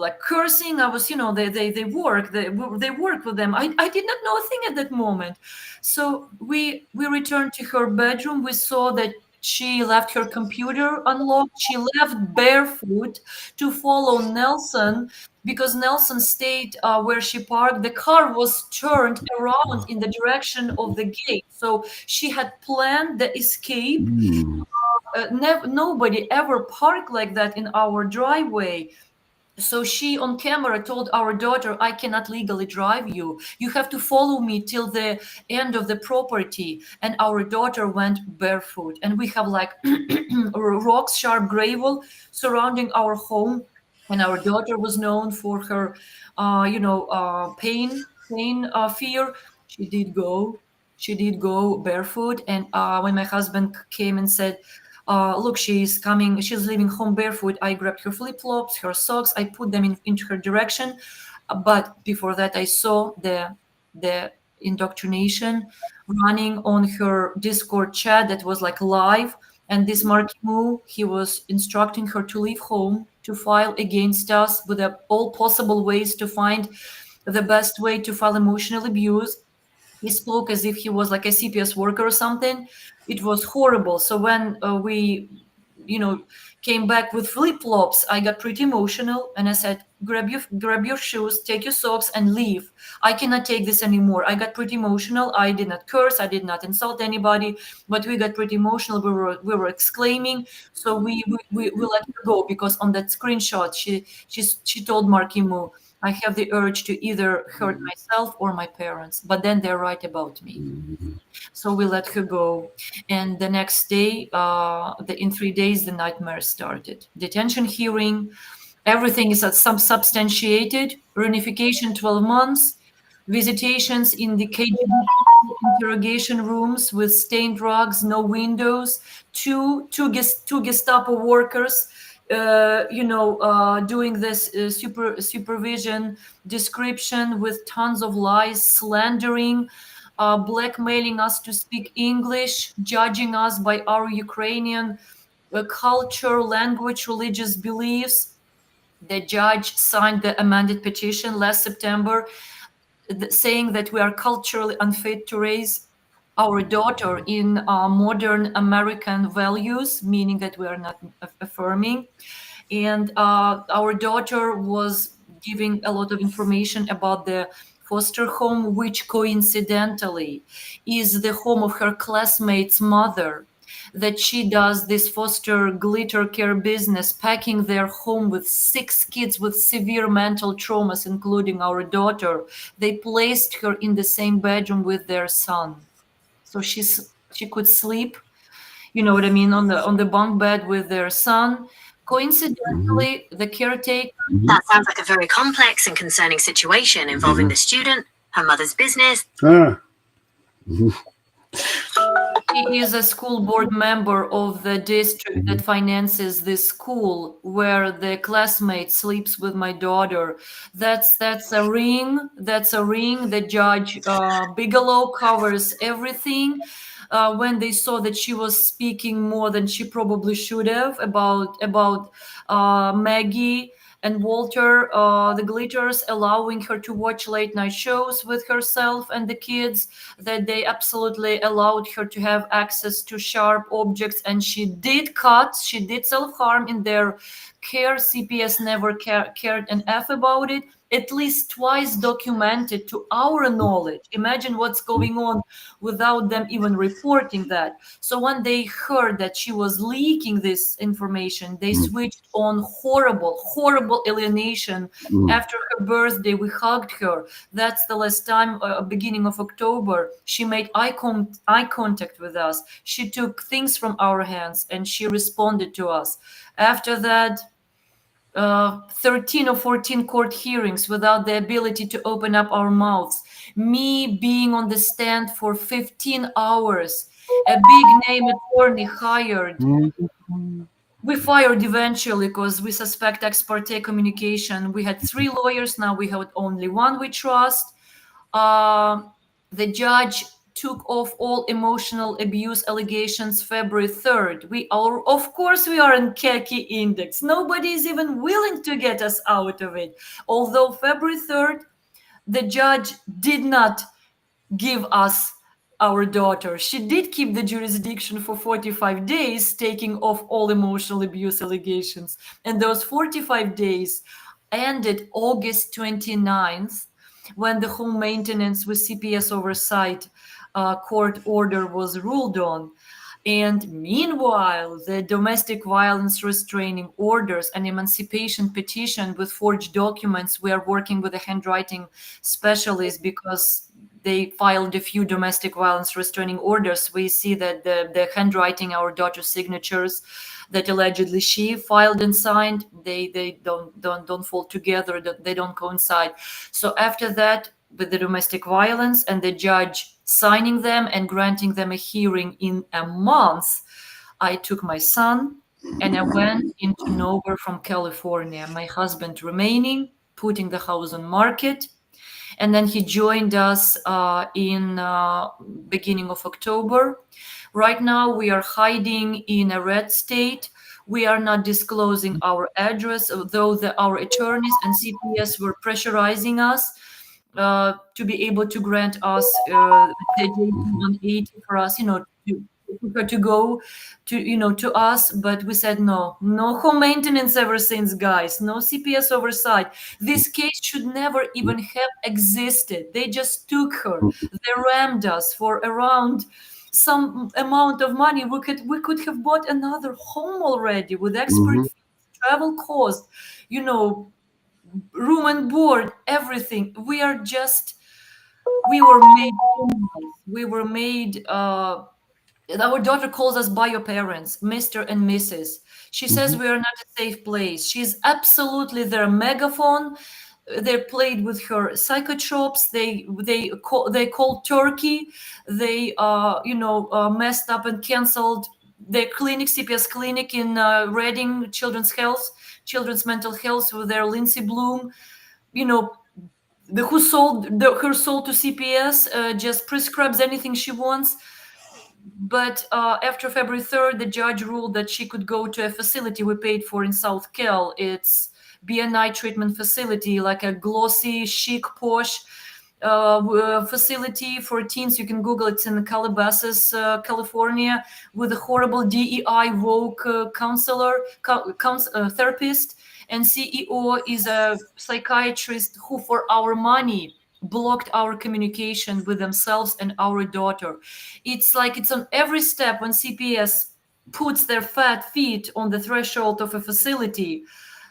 like cursing. I was, they work with them. I did not know a thing at that moment. So we returned to her bedroom. We saw that she left her computer unlocked. She left barefoot to follow Nelson, because Nelson stayed where she parked. The car was turned around in the direction of the gate. So she had planned the escape. Nobody ever parked like that in our driveway. So she on camera told our daughter, "I cannot legally drive you. You have to follow me till the end of the property." And our daughter went barefoot. And we have like rocks, sharp gravel surrounding our home. And our daughter was known for her, pain fear. She did go barefoot. And when my husband came and said, "Look, she's leaving home barefoot," I grabbed her flip-flops, her socks, I put them into her direction. But before that, I saw the indoctrination running on her Discord chat that was like live. And this Mark Moo, he was instructing her to leave home, to file against us with all possible ways to find the best way to file emotional abuse. He spoke as if he was like a CPS worker or something. It was horrible. So when we, came back with flip-flops, I got pretty emotional, and I said, grab your shoes, take your socks, and leave. I cannot take this anymore." I got pretty emotional. I did not curse. I did not insult anybody, but we got pretty emotional. We were exclaiming. So we let her go, because on that screenshot, she told Marky Moo, "I have the urge to either hurt myself or my parents, but then they're right about me." So we let her go. And the next day, in 3 days, the nightmare started. Detention hearing, everything is substantiated. Reunification 12 months. Visitations in the KGB interrogation rooms with stained rugs, no windows. Two Gestapo workers doing this supervision description with tons of lies, slandering, blackmailing us to speak English, judging us by our Ukrainian culture, language, religious beliefs. The judge signed the amended petition last September, saying that we are culturally unfit to raise our daughter in modern American values, meaning that we are not affirming. And our daughter was giving a lot of information about the foster home, which coincidentally is the home of her classmate's mother. that she does this foster glitter care business, packing their home with 6 kids with severe mental traumas, including our daughter. They placed her in the same bedroom with their son, so she could sleep, you know what I mean, on the bunk bed with their son. Coincidentally, the caretaker. That sounds like a very complex and concerning situation involving the student, her mother's business. He is a school board member of the district that finances this school where the classmate sleeps with my daughter. That's a ring. That's a ring. The judge Bigelow covers everything. When they saw that she was speaking more than she probably should have about Maggie and Walter, the Glitters, allowing her to watch late night shows with herself and the kids, that they absolutely allowed her to have access to sharp objects. And she did cuts, she did self-harm in their care. CPS never cared an F about it. At least twice documented to our knowledge. Imagine what's going on without them even reporting that. So when they heard that she was leaking this information, they switched on horrible alienation. After her birthday, we hugged her. That's the last time, beginning of October, she made eye contact with us. She took things from our hands and she responded to us. After that, 13 or 14 court hearings without the ability to open up our mouths. Me being on the stand for 15 hours. A big name attorney hired. We fired eventually because we suspect ex parte communication. We had 3 lawyers. Now we have only one we trust. The judge took off all emotional abuse allegations February 3rd. Of course, we are in khaki index. Nobody is even willing to get us out of it. Although February 3rd, the judge did not give us our daughter. She did keep the jurisdiction for 45 days, taking off all emotional abuse allegations. And those 45 days ended August 29th, when the home maintenance with CPS oversight court order was ruled on. And meanwhile, the domestic violence restraining orders and emancipation petition with forged documents, we are working with a handwriting specialist because they filed a few domestic violence restraining orders. We see that the handwriting, our daughter's signatures that allegedly she filed and signed, they don't fall together, they don't coincide. So after that, with the domestic violence and the judge signing them and granting them a hearing in a month, I took my son and I went into nowhere from California. My husband remaining, putting the house on market. And then he joined us in beginning of October. Right now, we are hiding in a red state. We are not disclosing our address, although our attorneys and CPS were pressurizing us to be able to grant us the J180 for us, to go to us. But we said no home maintenance ever since, guys. No CPS oversight. This case should never even have existed. They just took her. They rammed us for around some amount of money. We could have bought another home already with expert fees, travel cost, room and board, everything. We were made homeless. We were made our daughter calls us bio parents, Mr. and Mrs. She says we are not a safe place. She's absolutely their megaphone. They played with her psychotropes. They called Turkey. They messed up and canceled their clinic, CPS clinic in Reading, Children's Mental Health, with their Lindsay Bloom, who sold her soul to CPS, just prescribes anything she wants. But after February 3rd, the judge ruled that she could go to a facility we paid for in South Cal. It's BNI treatment facility, like a glossy, chic, posh facility for teens. You can Google it. It's in Calabasas, California, with a horrible DEI woke therapist. And CEO is a psychiatrist who, for our money, blocked our communication with themselves and our daughter. It's like it's on every step when CPS puts their fat feet on the threshold of a facility,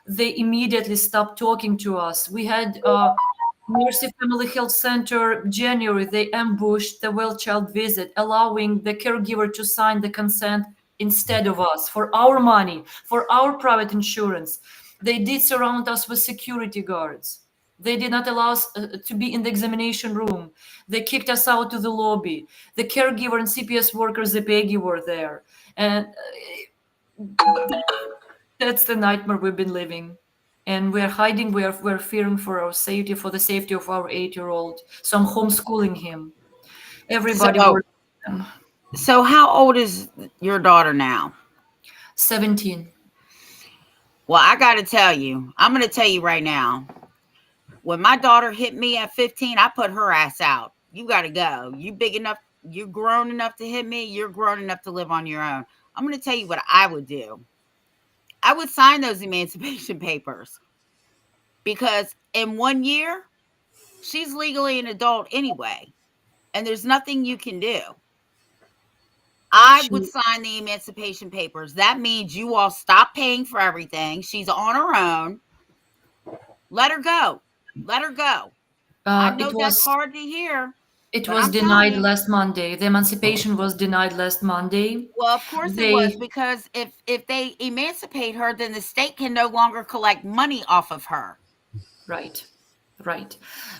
they immediately stop talking to us. We had Mercy Family Health Center, January, they ambushed the well child visit, allowing the caregiver to sign the consent instead of us for our money, for our private insurance. They did surround us with security guards. They did not allow us to be in the examination room. They kicked us out to the lobby. The caregiver and CPS workers, the Peggy, were there. And that's the nightmare we've been living. And we're hiding, we're fearing for our safety, for the safety of our 8-year-old. So I'm homeschooling him. Everybody So, works with them. so how old is your daughter now? 17. Well, I got to tell you, I'm going to tell you right now. When my daughter hit me at 15, I put her ass out. You got to go. You big enough, you're grown enough to hit me. You're grown enough to live on your own. I'm going to tell you what I would do. I would sign those emancipation papers because in 1 year, she's legally an adult anyway, and there's nothing you can do. I would sign the emancipation papers. That means you all stop paying for everything. She's on her own. Let her go. Let her go. I know It that's was hard to hear, it but was I'm telling denied you. last Monday. The emancipation was denied last Monday. Well, of course it was, They because if they emancipate her, then the state can no longer collect money off of her. Right, right.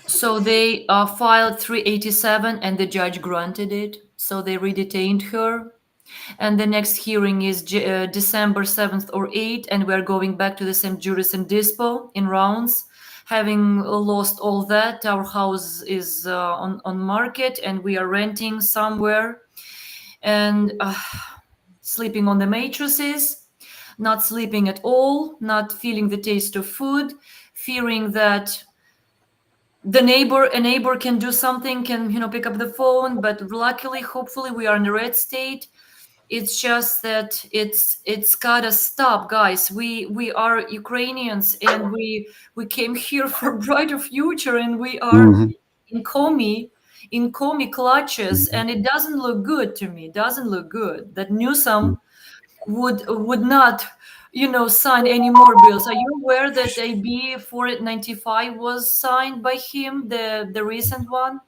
So they filed 387 and the judge granted it. So they redetained her. And the next hearing is December 7th or 8th. And we're going back to the same juris and dispo in rounds. Having lost all that, our house is on market and we are renting somewhere and sleeping on the mattresses, not sleeping at all, not feeling the taste of food, fearing that a neighbor can do something, can pick up the phone, but luckily, hopefully, we are in a red state. It's just that it's gotta stop, guys. We are Ukrainians and we came here for a brighter future, and we are Mhm. in commie clutches, and it doesn't look good to me. It doesn't look good that Newsom would not sign any more bills. Are you aware that AB 495 was signed by him, the recent one?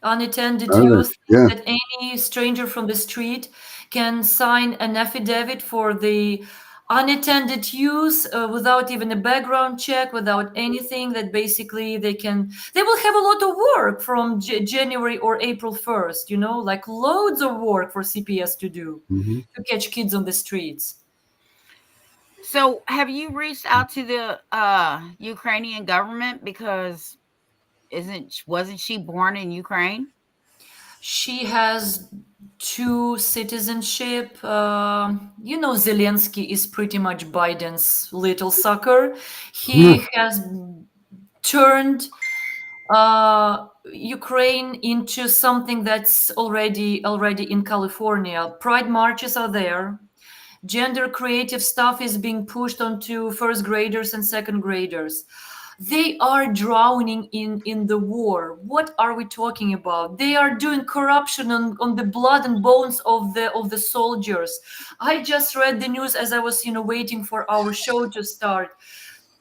Unattended Other, youth, yeah. that any stranger from the street can sign an affidavit for the unattended use without even a background check, without anything, that basically they will have a lot of work from January or April 1st, like loads of work for CPS to do, Mhm. to catch kids on the streets. So, have you reached out to the Ukrainian government, because wasn't she born in Ukraine? She has two citizenship. Zelensky is pretty much Biden's little sucker. He has turned Ukraine into something that's already in California. Pride marches are there. Gender creative stuff is being pushed onto first graders and second graders. They are drowning in the war. What are we talking about? They are doing corruption on the blood and bones of the soldiers. I just read the news as I was waiting for our show to start.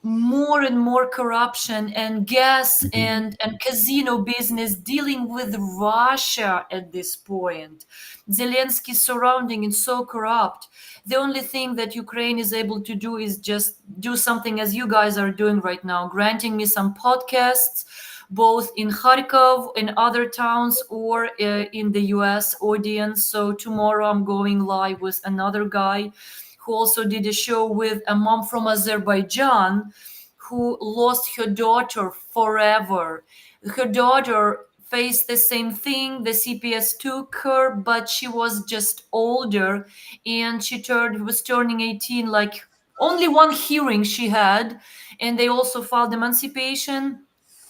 More and more corruption and gas and casino business dealing with Russia at this point. Zelensky's surrounding is so corrupt. The only thing that Ukraine is able to do is just do something as you guys are doing right now, granting me some podcasts, both in Kharkov, in other towns, or in the US audience. So tomorrow I'm going live with another guy who also did a show with a mom from Azerbaijan who lost her daughter forever. Her daughter faced the same thing. The CPS took her, but she was just older, and she was turning 18. Like, only one hearing she had, and they also filed emancipation.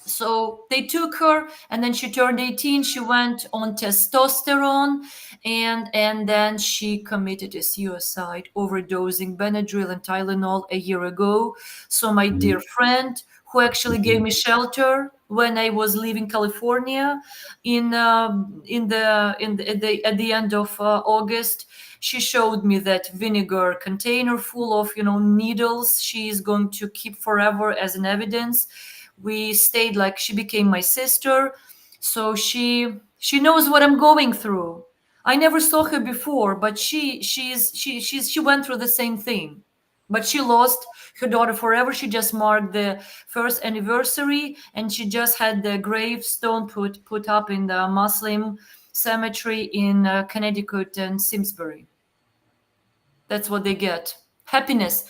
So they took her, and then she turned 18. She went on testosterone, and then she committed a suicide, overdosing Benadryl and Tylenol a year ago. So my dear friend, who actually gave me shelter when I was leaving California at the end of August. She showed me that vinegar container full of needles she is going to keep forever as an evidence. We stayed, like, she became my sister, so she knows what I'm going through. I never saw her before, but she went through the same thing. But she lost her daughter forever. She just marked the first anniversary, and she just had the gravestone put up in the Muslim cemetery in Connecticut and Simsbury. That's what they get. Happiness.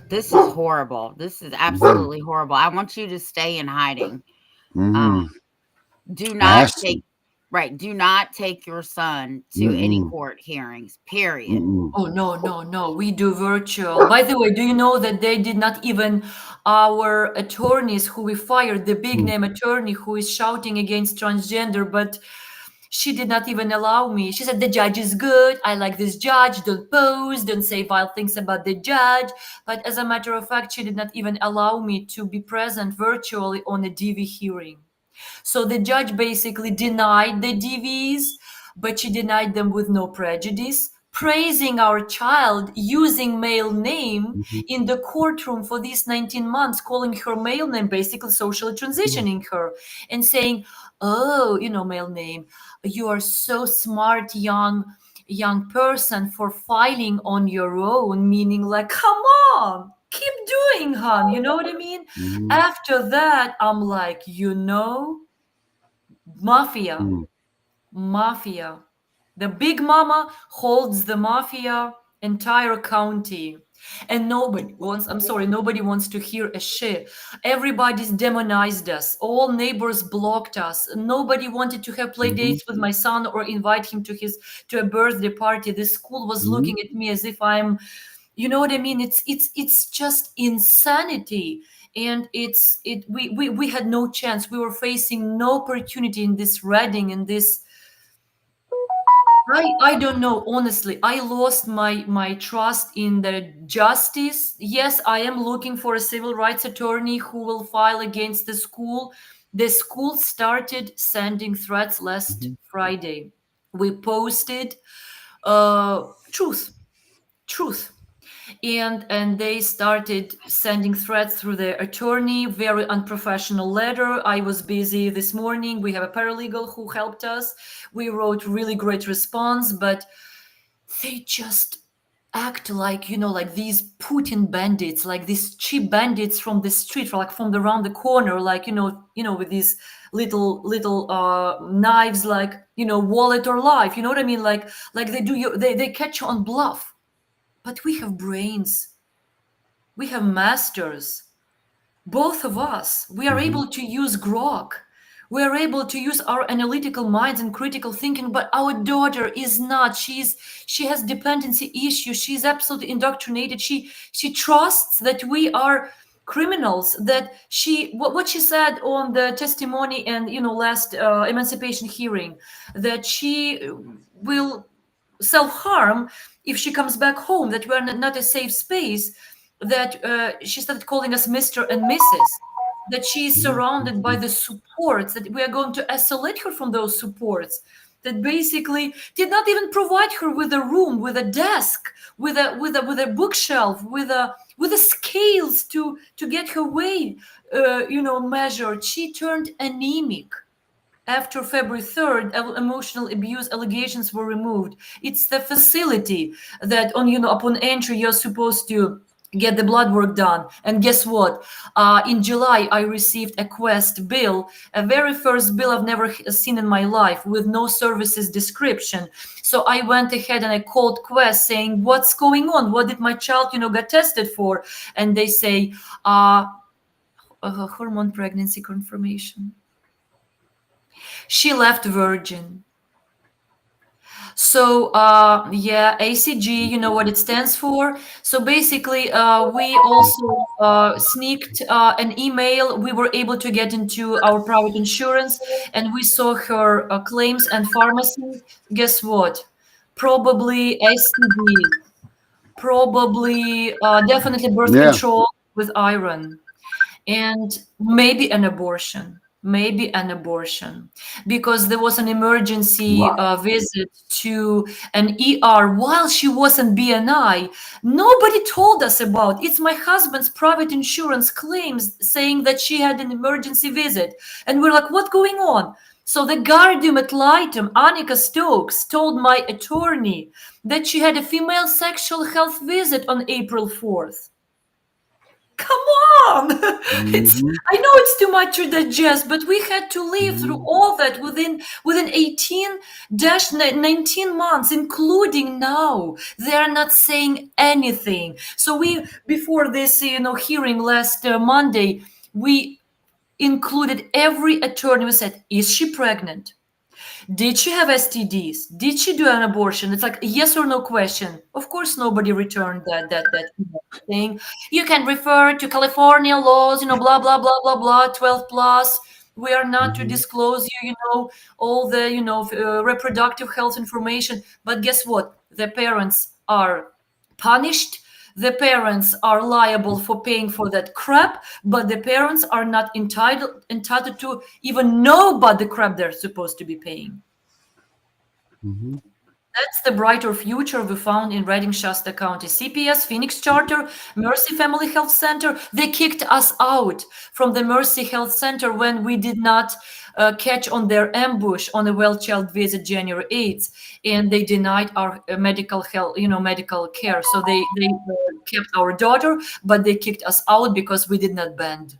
This is horrible. This is absolutely horrible. I want you to stay in hiding. Do not take do not take your son to any court hearings, period. Oh, no. We do virtual. By the way, do you know that they did not even, our attorneys who we fired, the big name attorney who is shouting against transgender, but she did not even allow me. She said, the judge is good. I like this judge. Don't pose. Don't say vile things about the judge. But as a matter of fact, she did not even allow me to be present virtually on a DV hearing. So the judge basically denied the DVs, but she denied them with no prejudice, praising our child using male name in the courtroom for these 19 months, calling her male name, basically socially transitioning her and saying, oh, male name, you are so smart, young person for filing on your own, meaning like, come on, keep doing, hon. You know what I mean? After that, I'm like, mafia. The big mama holds the mafia entire county. And nobody wants to hear a shit. Everybody's demonized us. All neighbors blocked us. Nobody wanted to have play dates with my son or invite him to a birthday party. The school was looking at me as if I'm, you know what I mean? It's just insanity. And we had no chance. We were facing no opportunity in this Reading, in this. I don't know, honestly. I lost my trust in the justice. Yes, I am looking for a civil rights attorney who will file against the school. The school started sending threats last Friday. We posted truth, and they started sending threats through the attorney, very unprofessional letter. I was busy this morning. We have a paralegal who helped us. We wrote really great response, but they just act like, like these Putin bandits, like these cheap bandits from the street, like from around the corner, like, with these little knives, like, wallet or life, you know what I mean? Like they catch you on bluff. But we have brains. We have masters. Both of us. We are able to use grok. We are able to use our analytical minds and critical thinking, but our daughter is not. She has dependency issues. She's absolutely indoctrinated. She trusts that we are criminals, that what she said on the testimony and last emancipation hearing, that she will self-harm if she comes back home, that we're not a safe space, that she started calling us Mr. and Mrs., that she is surrounded by the supports, that we are going to isolate her from those supports, that basically did not even provide her with a room, with a desk, with a bookshelf, with a scales to get her weight measured. She turned anemic. After February 3rd, emotional abuse allegations were removed. It's the facility that upon entry, you're supposed to get the blood work done. And guess what? In July, I received a Quest bill, a very first bill I've never seen in my life, with no services description. So I went ahead and I called Quest saying, what's going on? What did my child, get tested for? And they say, hormone pregnancy confirmation. She left virgin. So ACG, you know what it stands for. So basically, we also sneaked an email. We were able to get into our private insurance, and we saw her claims and pharmacy. Guess what? Probably STD. probably definitely birth Yeah. control with iron, and maybe an abortion. Maybe an abortion, because there was an emergency Wow. visit to an ER while she was in BNI. Nobody told us about. It's my husband's private insurance claims saying that she had an emergency visit, and we're like, "What's going on?" So the guardian ad litem, Annika Stokes, told my attorney that she had a female sexual health visit on April 4th. Come on. It's, Hmm. I know it's too much to digest, but we had to live through all that within 18-19 months, including now. They are not saying anything. So we, before this hearing last Monday, we included every attorney. We said, is she pregnant? Did she have STDs? Did she do an abortion? It's like a yes or no question. Of course, nobody returned that thing. You can refer to California laws, blah blah blah blah blah, 12 plus. We are not to disclose all the reproductive health information. But guess what? The parents are punished. The parents are liable for paying for that crap, but the parents are not entitled to even know about the crap they're supposed to be paying. Hmm. That's the brighter future we found in Redding, Shasta County. CPS, Phoenix Charter, Mercy Family Health Center, they kicked us out from the Mercy Health Center when we did not catch on their ambush on a well child visit January 8th. And they denied our medical health, medical care. So they kept our daughter, but they kicked us out because we did not bend.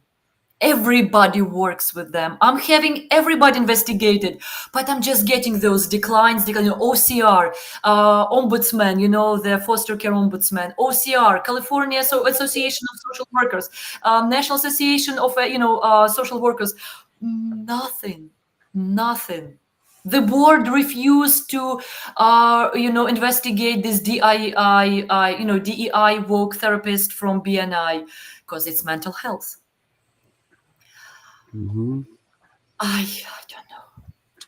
Everybody works with them. I'm having everybody investigated, but I'm just getting those declines. OCR, ombudsman, the foster care ombudsman, OCR, California Association of Social Workers, National Association of Social Workers. Nothing. The board refused to, investigate this DEI woke therapist from BNI because it's mental health. Hmm. I don't know.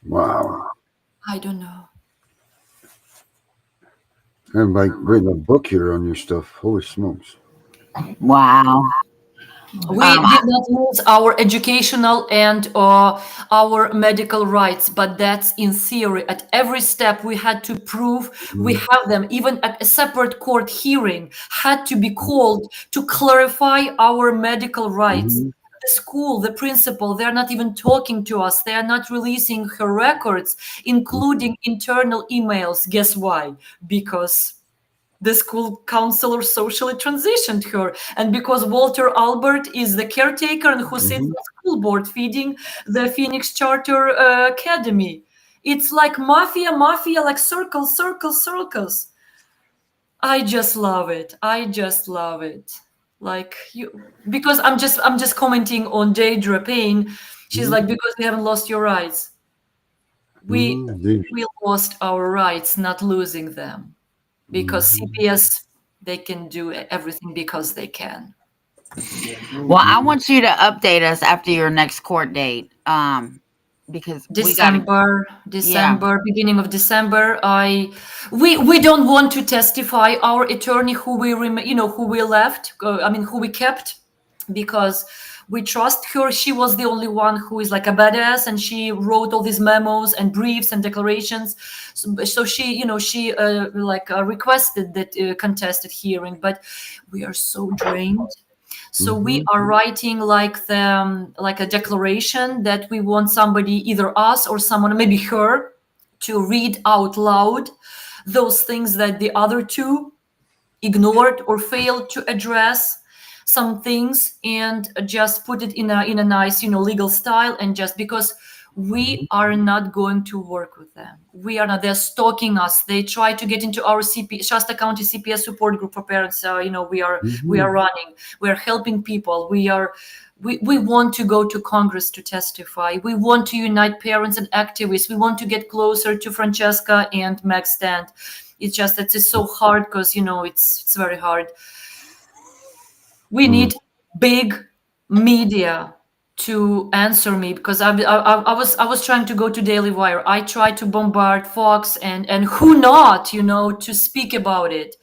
Wow. I don't know. I'm like reading a book here on your stuff. Holy smokes. Wow. We did not lose our educational and our medical rights, but that's in theory. At every step, we had to prove we have them. Even at a separate court hearing, had to be called to clarify our medical rights. Hmm. The school, the principal, they're not even talking to us. They are not releasing her records, including internal emails. Guess why? Because the school counselor socially transitioned her, and because Walter Albert is the caretaker and who sits on the school board feeding the Phoenix Charter Academy. It's like mafia, like circles. I just love it. Like because I'm just commenting on Deidre Payne. She's like, because we haven't lost your rights. We lost our rights, not losing them. Because CPS, they can do everything because they can. Well, I want you to update us after your next court date. Because we got December, beginning of December. We don't want to testify. Our attorney, who we left, who we kept, because we trust her. She was the only one who is like a badass, and she wrote all these memos and briefs and declarations. So she requested that contested hearing, but we are so drained. So we are writing like a declaration that we want somebody, either us or someone, maybe her, to read out loud those things that the other two ignored or failed to address some things, and just put it in a nice legal style. And just because we are not going to work with them, we are not. They're stalking us. They try to get into our Shasta County CPS support group for parents. We are running. We are helping people. We want to go to Congress to testify. We want to unite parents and activists. We want to get closer to Francesca and Meg Stand. It's just that it's so hard because it's very hard. We need big media to answer me, because I was trying to go to Daily Wire. I tried to bombard Fox and who not, to speak about it.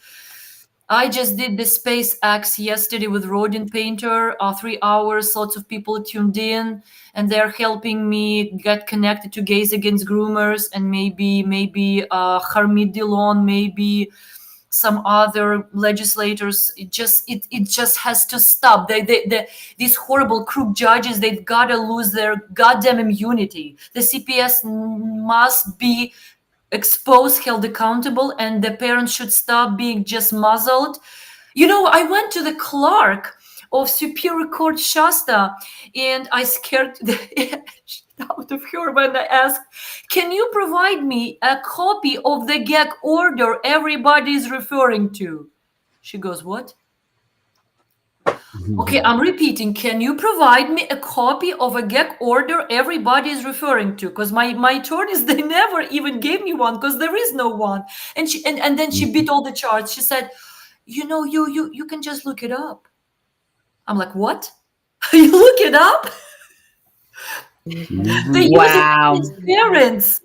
I just did the SpaceX yesterday with Rodin Painter, 3 hours, lots of people tuned in, and they're helping me get connected to Gays Against Groomers, and maybe Harmeet Dillon, maybe some other legislators. It just has to stop. These horrible crook judges, they've got to lose their goddamn immunity. The CPS must be exposed, held accountable, and the parents should stop being just muzzled. I went to the clerk of Superior Court Shasta, and I scared the shit out of her when I asked, "Can you provide me a copy of the gag order everybody is referring to?" She goes, "What?" Okay, I'm repeating. Can you provide me a copy of a gag order everybody is referring to? Because my attorneys, they never even gave me one, because there is no one. And then she beat all the charts. She said, you can just look it up. I'm like, what? You look it up? They use it against parents.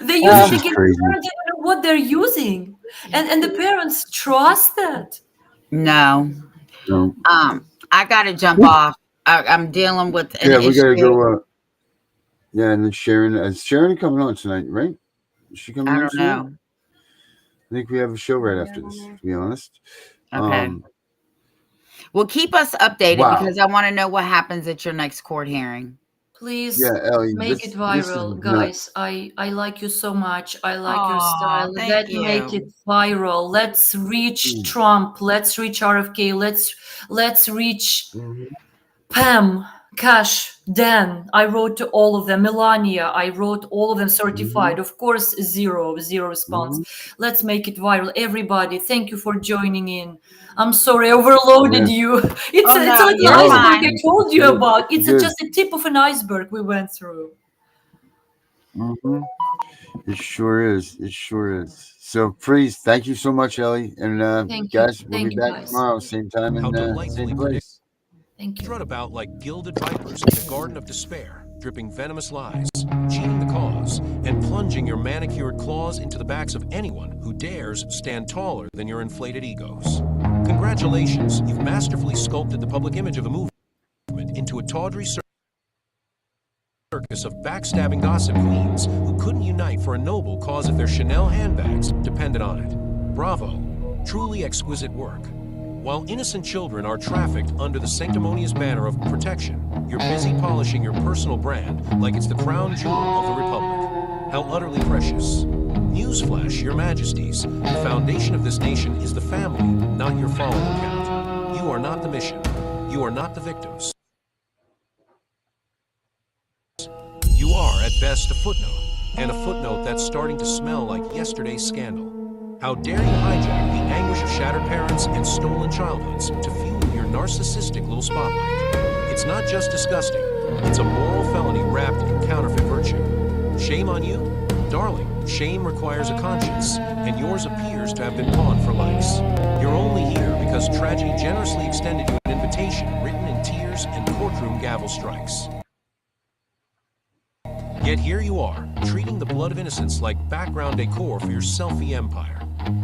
They use it against parents. They don't know what they're using. And the parents trust that. No. No. I gotta jump off. I'm dealing with an we issue. gotta go. And then Sharon. Is Sharon coming on tonight? Right? Is she coming? I on don't tonight? know. I think we have a show right after this. To be honest. Okay. Well, keep us updated because I want to know what happens at your next court hearing. Please Ellie, make it viral, guys. I like you so much. I like your style. Thank you. Make it viral. Let's reach Trump. Let's reach RFK. Let's reach Pam, Cash, Dan. I wrote to all of them. Melania, I wrote all of them certified. Of course, zero response. Let's make it viral. Everybody, thank you for joining in. I'm sorry, I overloaded you. It's like the iceberg I told you about. It's just a tip of an iceberg we went through. It sure is. It sure is. So please, thank you so much, Ellie. And guys, we'll be back tomorrow, same time and same place. Thank you. Strut about like gilded vipers in a garden of despair, dripping venomous lies, cheating the cause, and plunging your manicured claws into the backs of anyone who dares stand taller than your inflated egos. Congratulations, you've masterfully sculpted the public image of a movement into a tawdry circus of backstabbing gossip queens who couldn't unite for a noble cause if their Chanel handbags depended on it. Bravo, truly exquisite work. While innocent children are trafficked under the sanctimonious banner of protection, you're busy polishing your personal brand like it's the crown jewel of the Republic. How utterly precious. Newsflash, Your Majesties, the foundation of this nation is the family, not your follower count. You are not the mission. You are not the victims. You are, at best, a footnote, and a footnote that's starting to smell like yesterday's scandal. How dare you hijack the anguish of shattered parents and stolen childhoods to fuel your narcissistic little spotlight? It's not just disgusting, it's a moral felony wrapped in counterfeit virtue. Shame on you? Darling, shame requires a conscience, and yours appears to have been pawned for likes. You're only here because tragedy generously extended you an invitation written in tears and courtroom gavel strikes. Yet here you are, treating the blood of innocence like background decor for your selfie empire.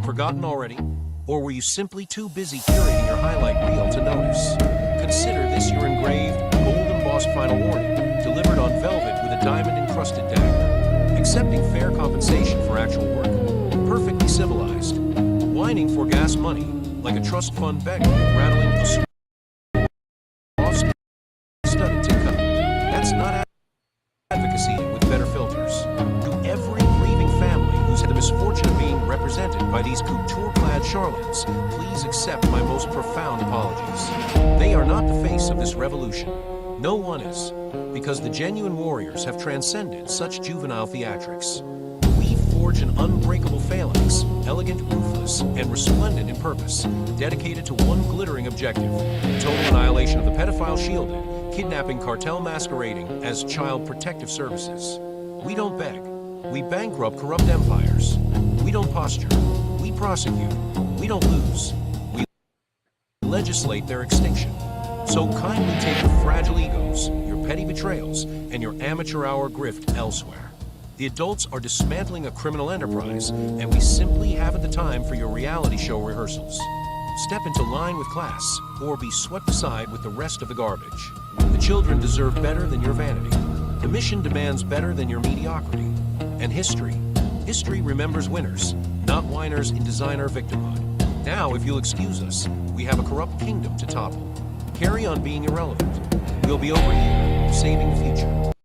Forgotten already? Or were you simply too busy curating your highlight reel to notice? Consider this your engraved, gold-embossed final warning, delivered on velvet with a diamond-encrusted dagger. Accepting fair compensation for actual work. Perfectly civilized. Whining for gas money, like a trust fund beggar, rattling a studded tin cup. That's not advocacy with better filters. To every grieving family who's had the misfortune of being represented by these couture-clad charlatans, please accept my most profound apologies. They are not the face of this revolution. No one is, because the genuine warriors have transcended such juvenile theatrics. We forge an unbreakable phalanx, elegant, ruthless, and resplendent in purpose, dedicated to one glittering objective, total annihilation of the pedophile shielded, kidnapping cartel masquerading as child protective services. We don't beg. We bankrupt corrupt empires. We don't posture. We prosecute. We don't lose. We legislate their extinction. So kindly take your fragile egos, your petty betrayals, and your amateur hour grift elsewhere. The adults are dismantling a criminal enterprise, and we simply haven't the time for your reality show rehearsals. Step into line with class, or be swept aside with the rest of the garbage. The children deserve better than your vanity. The mission demands better than your mediocrity. And history remembers winners, not whiners in designer victimhood. Now, if you'll excuse us, we have a corrupt kingdom to topple. Carry on being irrelevant. We'll be over here, saving the future.